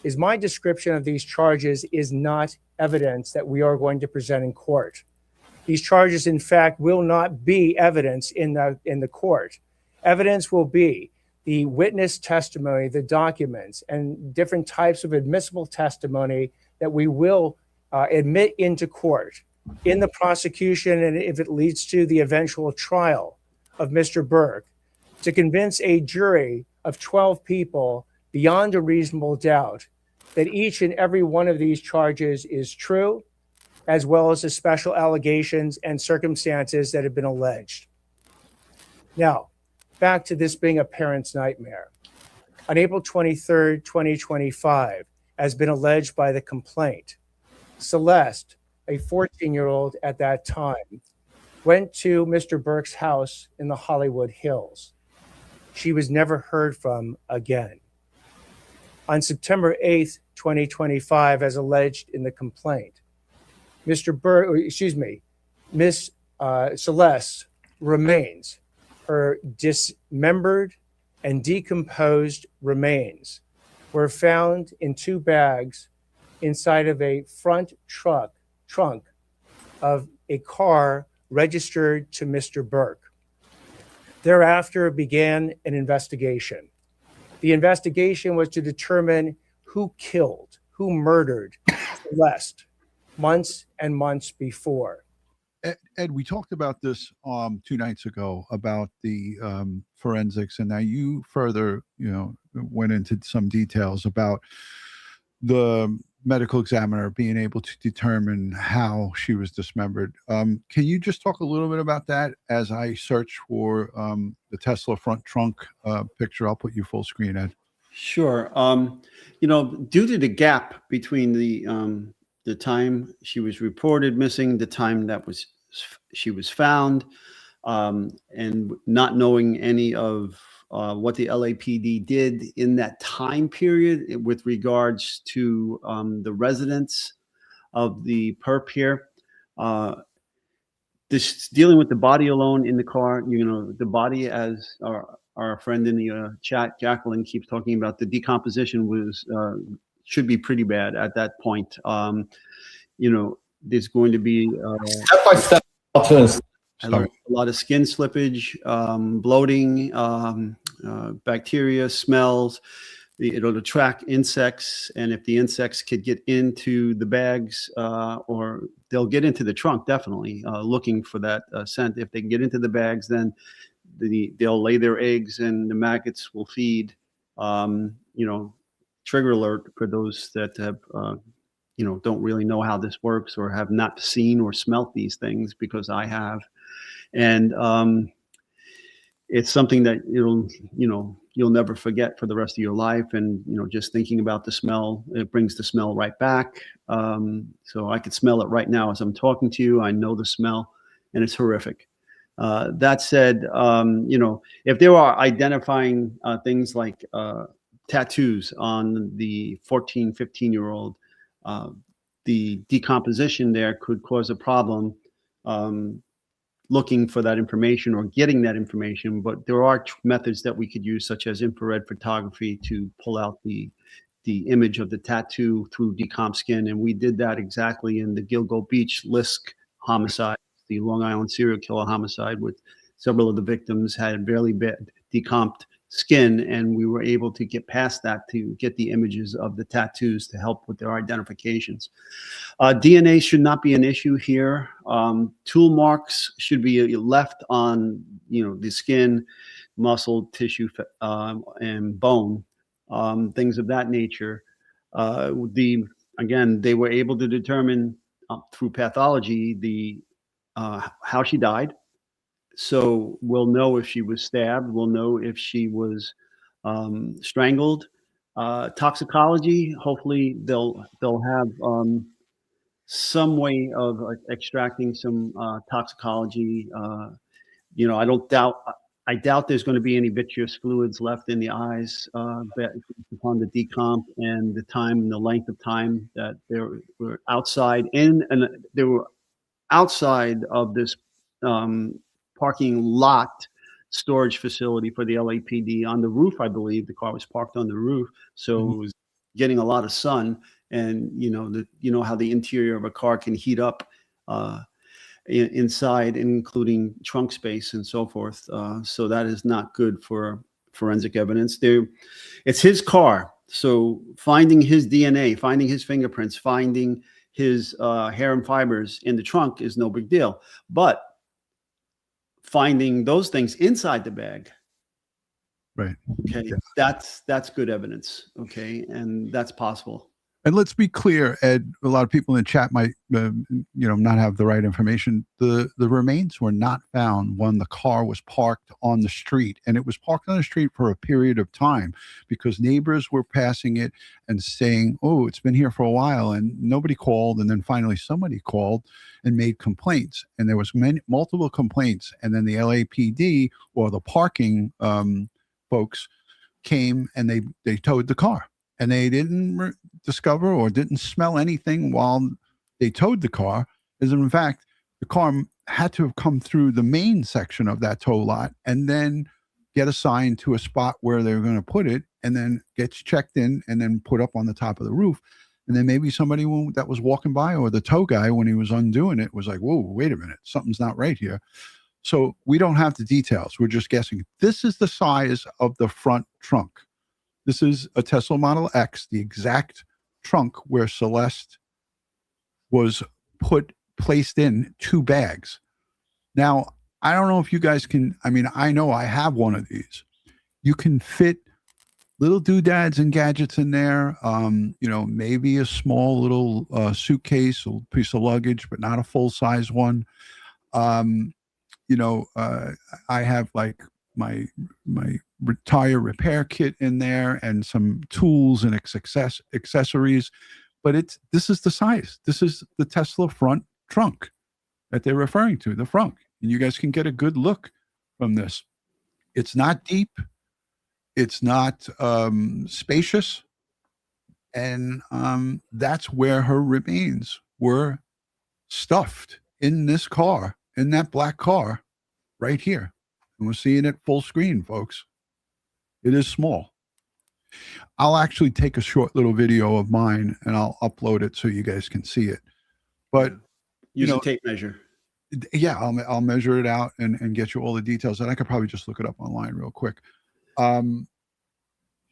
is my description of these charges is not evidence that we are going to present in court. These charges, in fact, will not be evidence in the court. Evidence will be the witness testimony, the documents, and different types of admissible testimony that we will admit into court in the prosecution, and if it leads to the eventual trial of Mr. Burke, to convince a jury of 12 people beyond a reasonable doubt that each and every one of these charges is true, as well as the special allegations and circumstances that have been alleged. Now, back to this being a parent's nightmare. On April 23rd, 2025, as been alleged by the complaint, Celeste, a 14-year-old at that time, went to Mr. Burke's house in the Hollywood Hills. She was never heard from again. On September 8th, 2025, as alleged in the complaint, Miss Celeste remains, her dismembered and decomposed remains were found in 2 bags inside of a front trunk of a car registered to Mr. Burke. Thereafter began an investigation. The investigation was to determine who killed, who murdered Celeste months and months before. Ed, we talked about this 2 nights ago about the forensics, and now you further, went into some details about the medical examiner being able to determine how she was dismembered. Can you just talk a little bit about that as I search for the Tesla front trunk picture? I'll put you full screen, Ed. Sure. Due to the gap between the time she was reported missing, the time that she was found, and not knowing any of what the LAPD did in that time period with regards to the residents of the perp here. This dealing with the body alone in the car, the body, as our friend in the chat, Jacqueline, keeps talking about, the decomposition should be pretty bad at that point. There's going to be step-by-step a lot of skin slippage, bloating, bacteria, smells. it'll attract insects, and if the insects could get into the bags, or they'll get into the trunk, definitely looking for that scent. If they can get into the bags, then they'll lay their eggs, and the maggots will feed. Trigger alert for those that have don't really know how this works or have not seen or smelt these things, because I have. And it's something that you'll never forget for the rest of your life. And just thinking about the smell, it brings the smell right back. So I could smell it right now as I'm talking to you. I know the smell, and it's horrific. That said, if there are identifying things like tattoos on the 14, 15-year-old, the decomposition there could cause a problem looking for that information or getting that information. But there are methods that we could use, such as infrared photography, to pull out the image of the tattoo through decomp skin. And we did that exactly in the Gilgo Beach Lisk homicide, the Long Island serial killer homicide, with several of the victims had barely decomped skin, and we were able to get past that to get the images of the tattoos to help with their identifications. DNA should not be an issue here. Tool marks should be left on the skin, muscle, tissue, and bone, things of that nature. Again, they were able to determine through pathology how she died. So we'll know if she was stabbed. We'll know if she was strangled. Toxicology, hopefully they'll have some way of extracting some toxicology. I doubt there's going to be any vitreous fluids left in the eyes upon the decomp and the time and the length of time that they were outside and they were outside of this parking lot storage facility for the LAPD on the roof. I believe the car was parked on the roof, so it was getting a lot of sun. And how the interior of a car can heat up inside, including trunk space and so forth. So that is not good for forensic evidence. It's his car, so finding his DNA, finding his fingerprints, finding his hair and fibers in the trunk is no big deal. But finding those things inside the bag, right? Okay, yeah. That's good evidence. Okay, and that's possible. And let's be clear, Ed, a lot of people in the chat might, not have the right information. The remains were not found when the car was parked on the street. And it was parked on the street for a period of time because neighbors were passing it and saying, oh, it's been here for a while. And nobody called. And then finally somebody called and made complaints. And there was multiple complaints. And then the LAPD or the parking folks came and they towed the car. And they didn't discover or didn't smell anything while they towed the car. As in fact, the car had to have come through the main section of that tow lot and then get assigned to a spot where they were going to put it, and then gets checked in and then put up on the top of the roof. And then maybe somebody that was walking by, or the tow guy, when he was undoing it, was like, whoa, wait a minute, something's not right here. So we don't have the details. We're just guessing. This is the size of the front trunk. This is a Tesla Model X, the exact trunk where Celeste was placed in 2 bags. Now, I don't know if you guys can, I know I have one of these. You can fit little doodads and gadgets in there, maybe a small little suitcase, a piece of luggage, but not a full-size one. I have like my tire repair kit in there and some tools and accessories, but this is the size. This is the Tesla front trunk that they're referring to, the front. And you guys can get a good look from this. It's not deep. It's not spacious. And that's where her remains were stuffed, in this car, in that black car right here. And we're seeing it full screen, folks. It is small. I'll actually take a short little video of mine and I'll upload it so you guys can see it. But use a tape measure. Yeah, I'll measure it out and get you all the details. And I could probably just look it up online real quick.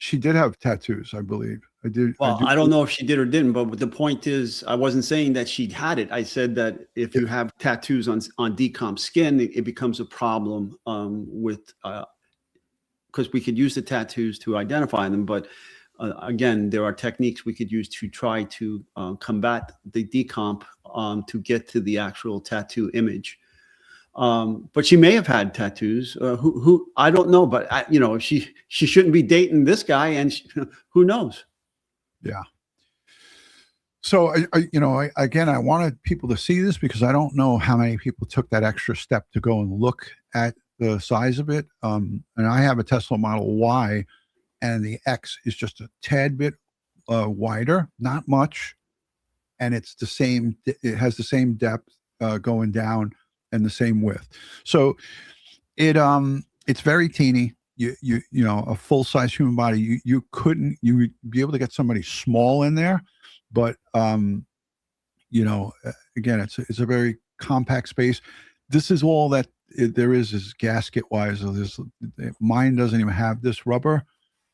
She did have tattoos, I believe. Well, I don't know if she did or didn't, but the point is, I wasn't saying that she had it. I said that if you have tattoos on decomp skin, it becomes a problem with because we could use the tattoos to identify them, but again, there are techniques we could use to try to combat the decomp to get to the actual tattoo image. But she may have had tattoos. Who I don't know, but she shouldn't be dating this guy, and who knows? Yeah. So I wanted people to see this because I don't know how many people took that extra step to go and look at the size of it. And I have a Tesla Model Y, and the X is just a tad bit wider, not much, and it's the same. It has the same depth going down and the same width. So it's very teeny. You know, a full size human body. You would be able to get somebody small in there, but again, it's a very compact space. This is all that there is gasket wise. Mine doesn't even have this rubber.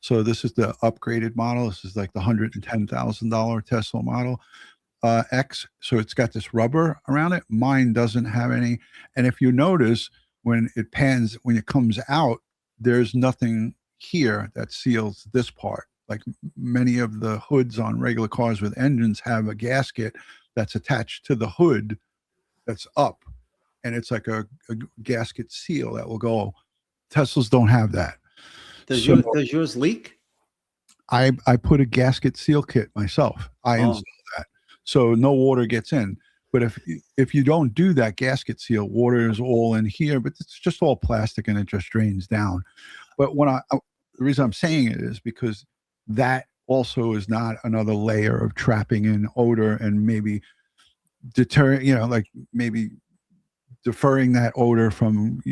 So this is the upgraded model. This is like the $110,000 Tesla Model X. So it's got this rubber around it. Mine doesn't have any. And if you notice, when it comes out, there's nothing here that seals this part. Like many of the hoods on regular cars with engines have a gasket that's attached to the hood that's up. And it's like a gasket seal that will go. Teslas don't have that. Does yours leak? I put a gasket seal kit myself. I installed that, so no water gets in. But if you don't do that gasket seal, water is all in here, but it's just all plastic and it just drains down. But the reason I'm saying it is because that also is not another layer of trapping in odor and maybe maybe deferring that odor from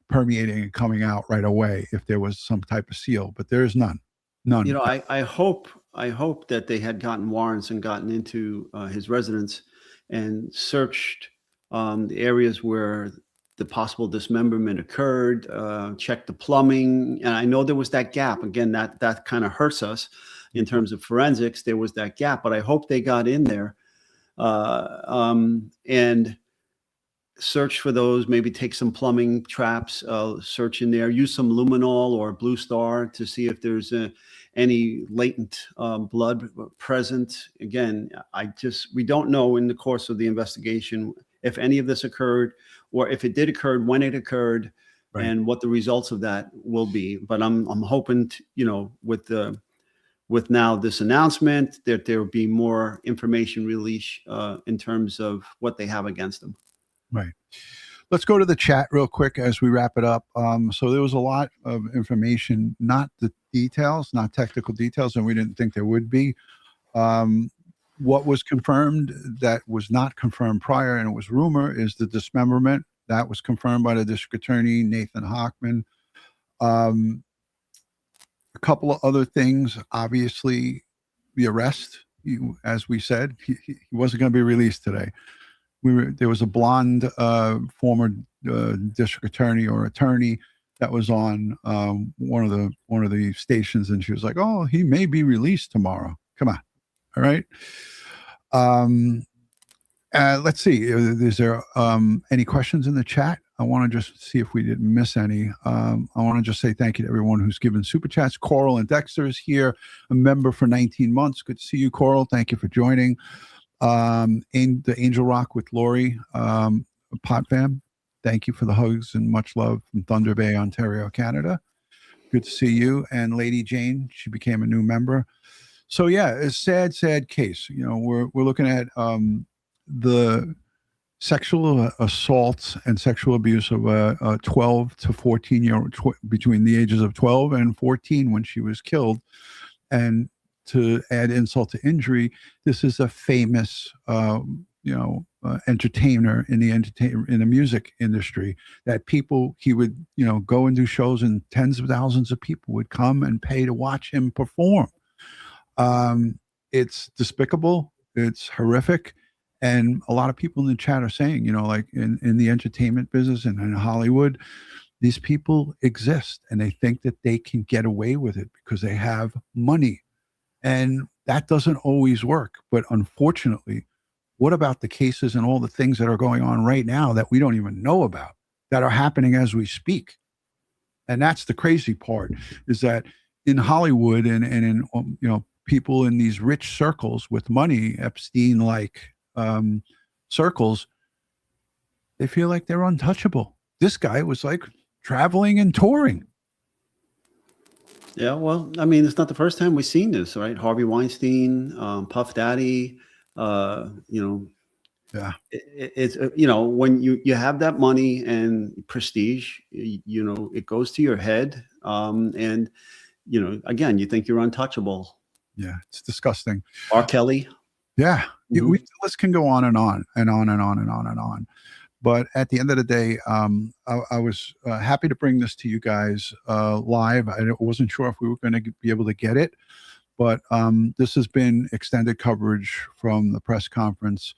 permeating and coming out right away if there was some type of seal, but there is none. I hope that they had gotten warrants and gotten into his residence and searched the areas where the possible dismemberment occurred, checked the plumbing. And I know there was that gap. Again, that kind of hurts us in terms of forensics. There was that gap, but I hope they got in there and search for those, maybe take some plumbing traps, search in there, use some luminol or Blue Star to see if there's any latent blood present. Again, we don't know in the course of the investigation if any of this occurred, or if it did occur, when it occurred, right, and what the results of that will be. But I'm hoping with now this announcement that there will be more information released in terms of what they have against them. Right. Let's go to the chat real quick as we wrap it up. So there was a lot of information, not the details, not technical details, and we didn't think there would be. What was confirmed that was not confirmed prior, and it was rumor, is the dismemberment. That was confirmed by the district attorney, Nathan Hochman. A couple of other things, obviously, the arrest, as we said, he wasn't going to be released today. There was a blonde former district attorney or attorney that was on one of the stations, and she was like, "Oh, he may be released tomorrow." Come on, all right. Let's see. Is there any questions in the chat? I want to just see if we didn't miss any. I want to just say thank you to everyone who's given super chats. Coral and Dexter is here, a member for 19 months. Good to see you, Coral. Thank you for joining. And the Angel Rock with Lori, Pot Fam. Thank you for the hugs and much love from Thunder Bay, Ontario, Canada. Good to see you. And Lady Jane, she became a new member. So yeah, it's a sad case. We're looking at the sexual assaults and sexual abuse of a 12 to 14-year-old between the ages of 12 and 14 when she was killed. And to add insult to injury, this is a famous, entertainer in the music industry. That he would, go and do shows, and tens of thousands of people would come and pay to watch him perform. It's despicable. It's horrific. And a lot of people in the chat are saying, like in the entertainment business and in Hollywood, these people exist and they think that they can get away with it because they have money. And that doesn't always work. But unfortunately, what about the cases and all the things that are going on right now that we don't even know about, that are happening as we speak? And that's the crazy part, is that in Hollywood and in, people in these rich circles with money, Epstein-like circles, they feel like they're untouchable. This guy was like traveling and touring. Yeah, well, I mean, it's not the first time we've seen this, right? Harvey Weinstein, Puff Daddy, Yeah. It's when you have that money and prestige, it goes to your head, and again, you think you're untouchable. Yeah, it's disgusting. R. Kelly. Yeah, Mhm. the list can go on and on and on and on and on and on. But at the end of the day, I was happy to bring this to you guys live. I wasn't sure if we were going to be able to get it, but this has been extended coverage from the press conference.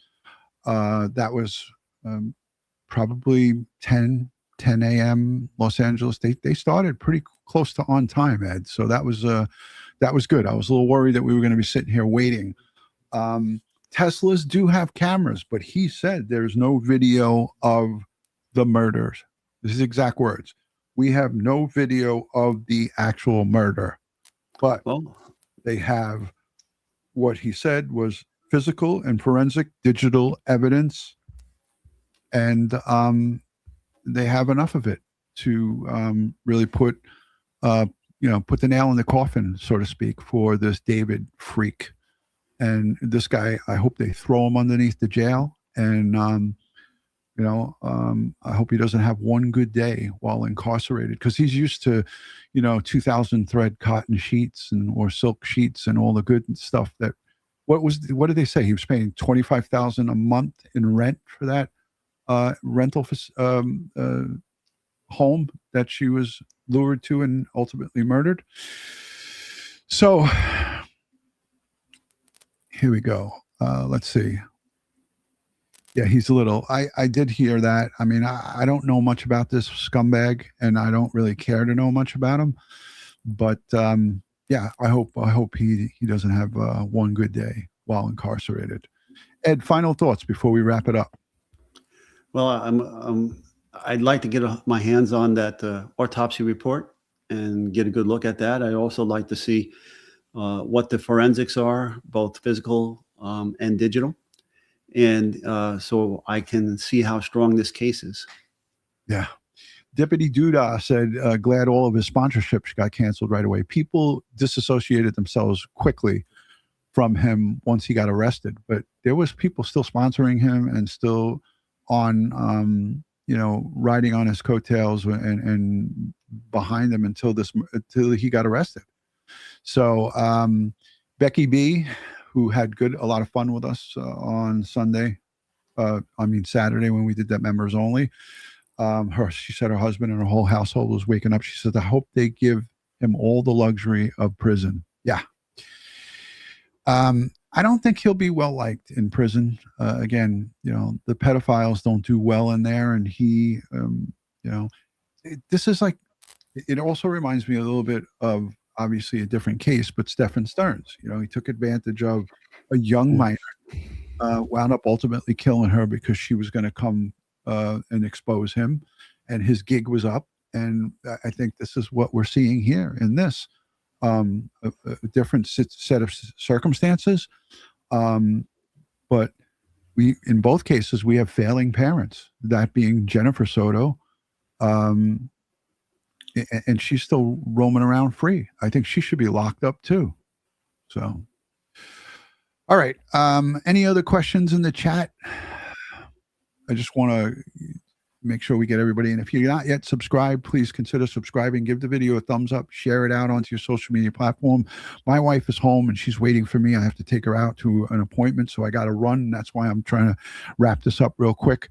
That was probably 10 a.m. Los Angeles. They started pretty close to on time, Ed. So that was good. I was a little worried that we were going to be sitting here waiting. Teslas do have cameras, but he said there's no video of the murders. This is exact words. We have no video of the actual murder, but they have what he said was physical and forensic digital evidence, and they have enough of it to really put the nail in the coffin, so to speak, for this David freak. And this guy, I hope they throw him underneath the jail. And, I hope he doesn't have one good day while incarcerated, because he's used to, 2,000 thread cotton sheets or silk sheets and all the good stuff that, what did they say? He was paying $25,000 a month in rent for that rental home that she was lured to and ultimately murdered. So, here we go. Let's see. Yeah, he's a little. I did hear that. I mean, I don't know much about this scumbag, and I don't really care to know much about him. But yeah, I hope he doesn't have one good day while incarcerated. Ed, final thoughts before we wrap it up. Well, I'd like to get my hands on that autopsy report and get a good look at that. I'd also like to see what the forensics are, both physical and digital, and so I can see how strong this case is. Yeah. Deputy Duda said, glad all of his sponsorships got canceled right away. People disassociated themselves quickly from him once he got arrested, but there was people still sponsoring him and still on, riding on his coattails and behind him until he got arrested. So Becky B, who had a lot of fun with us on Saturday when we did that members only. She said her husband and her whole household was waking up. She said, I hope they give him all the luxury of prison. Yeah. I don't think he'll be well liked in prison. Again, the pedophiles don't do well in there, and he, this is like, it also reminds me a little bit of obviously a different case, but Stephen Stearns. He took advantage of a young minor, wound up ultimately killing her because she was going to come and expose him, and his gig was up. And I think this is what we're seeing here in this a different set of circumstances. But in both cases, we have failing parents, that being Jennifer Soto. And she's still roaming around free. I think she should be locked up too. So, all right. Any other questions in the chat? I just want to make sure we get everybody in. If you're not yet subscribed, please consider subscribing. Give the video a thumbs up. Share it out onto your social media platform. My wife is home and she's waiting for me. I have to take her out to an appointment, so I got to run. That's why I'm trying to wrap this up real quick.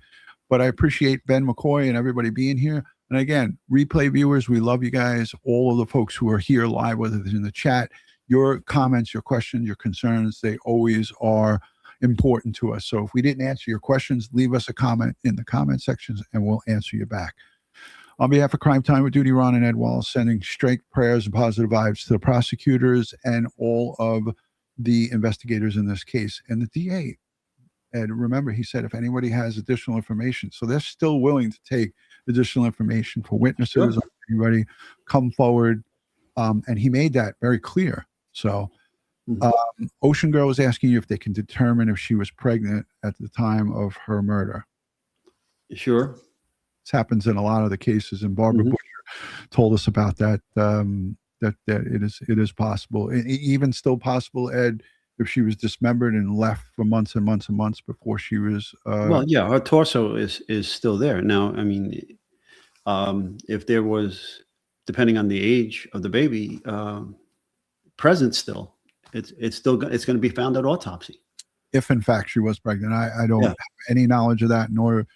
But I appreciate Ben McCoy and everybody being here. And again, replay viewers, we love you guys. All of the folks who are here live with us in the chat, your comments, your questions, your concerns, they always are important to us. So if we didn't answer your questions, leave us a comment in the comment sections and we'll answer you back. On behalf of Crime Time with Duty Ron and Ed Wallace, sending straight prayers and positive vibes to the prosecutors and all of the investigators in this case. And the DA, Ed, remember, he said if anybody has additional information, so they're still willing to take additional information for witnesses, or anybody come forward. And he made that very clear. So Ocean Girl was asking you if they can determine if she was pregnant at the time of her murder. Sure. This happens in a lot of the cases, and Barbara Busher told us about that. That it is possible, even still possible, Ed, if she was dismembered and left for months and months and months before she was. Well, yeah, her torso is still there now. I mean, if there was, depending on the age of the baby, present still, it's going to be found at autopsy. If in fact she was pregnant, I don't have any knowledge of that, nor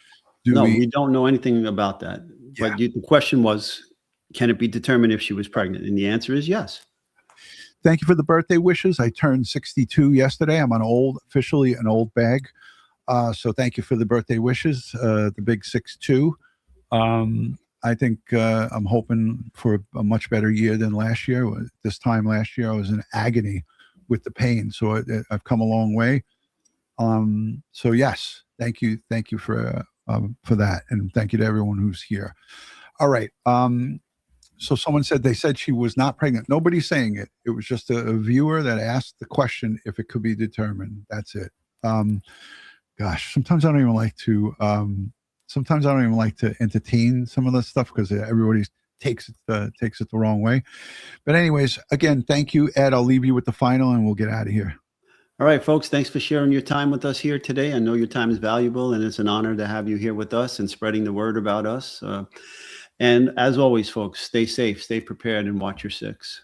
do we don't know anything about that. But the question was, can it be determined if she was pregnant? And the answer is yes. Thank you for the birthday wishes. I turned 62 yesterday. I'm officially an old bag. So thank you for the birthday wishes. The big 6'2". I think I'm hoping for a much better year than last year. This time last year, I was in agony with the pain. So I've come a long way. So yes, thank you for that, and thank you to everyone who's here. All right. So someone said they said she was not pregnant. Nobody's saying it. It was just a viewer that asked the question if it could be determined. That's it. Gosh, sometimes I don't even like to. Sometimes I don't even like to entertain some of this stuff because everybody takes it the wrong way. But anyways, again, thank you, Ed. I'll leave you with the final, and we'll get out of here. All right, folks, thanks for sharing your time with us here today. I know your time is valuable, and it's an honor to have you here with us and spreading the word about us. And as always, folks, stay safe, stay prepared, and watch your six.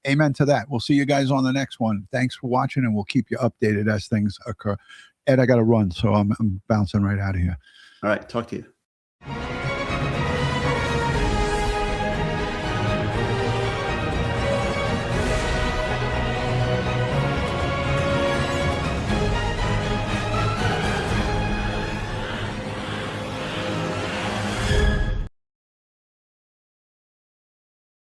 Amen to that. We'll see you guys on the next one. Thanks for watching, and we'll keep you updated as things occur. Ed, I got to run, so I'm bouncing right out of here. All right, talk to you.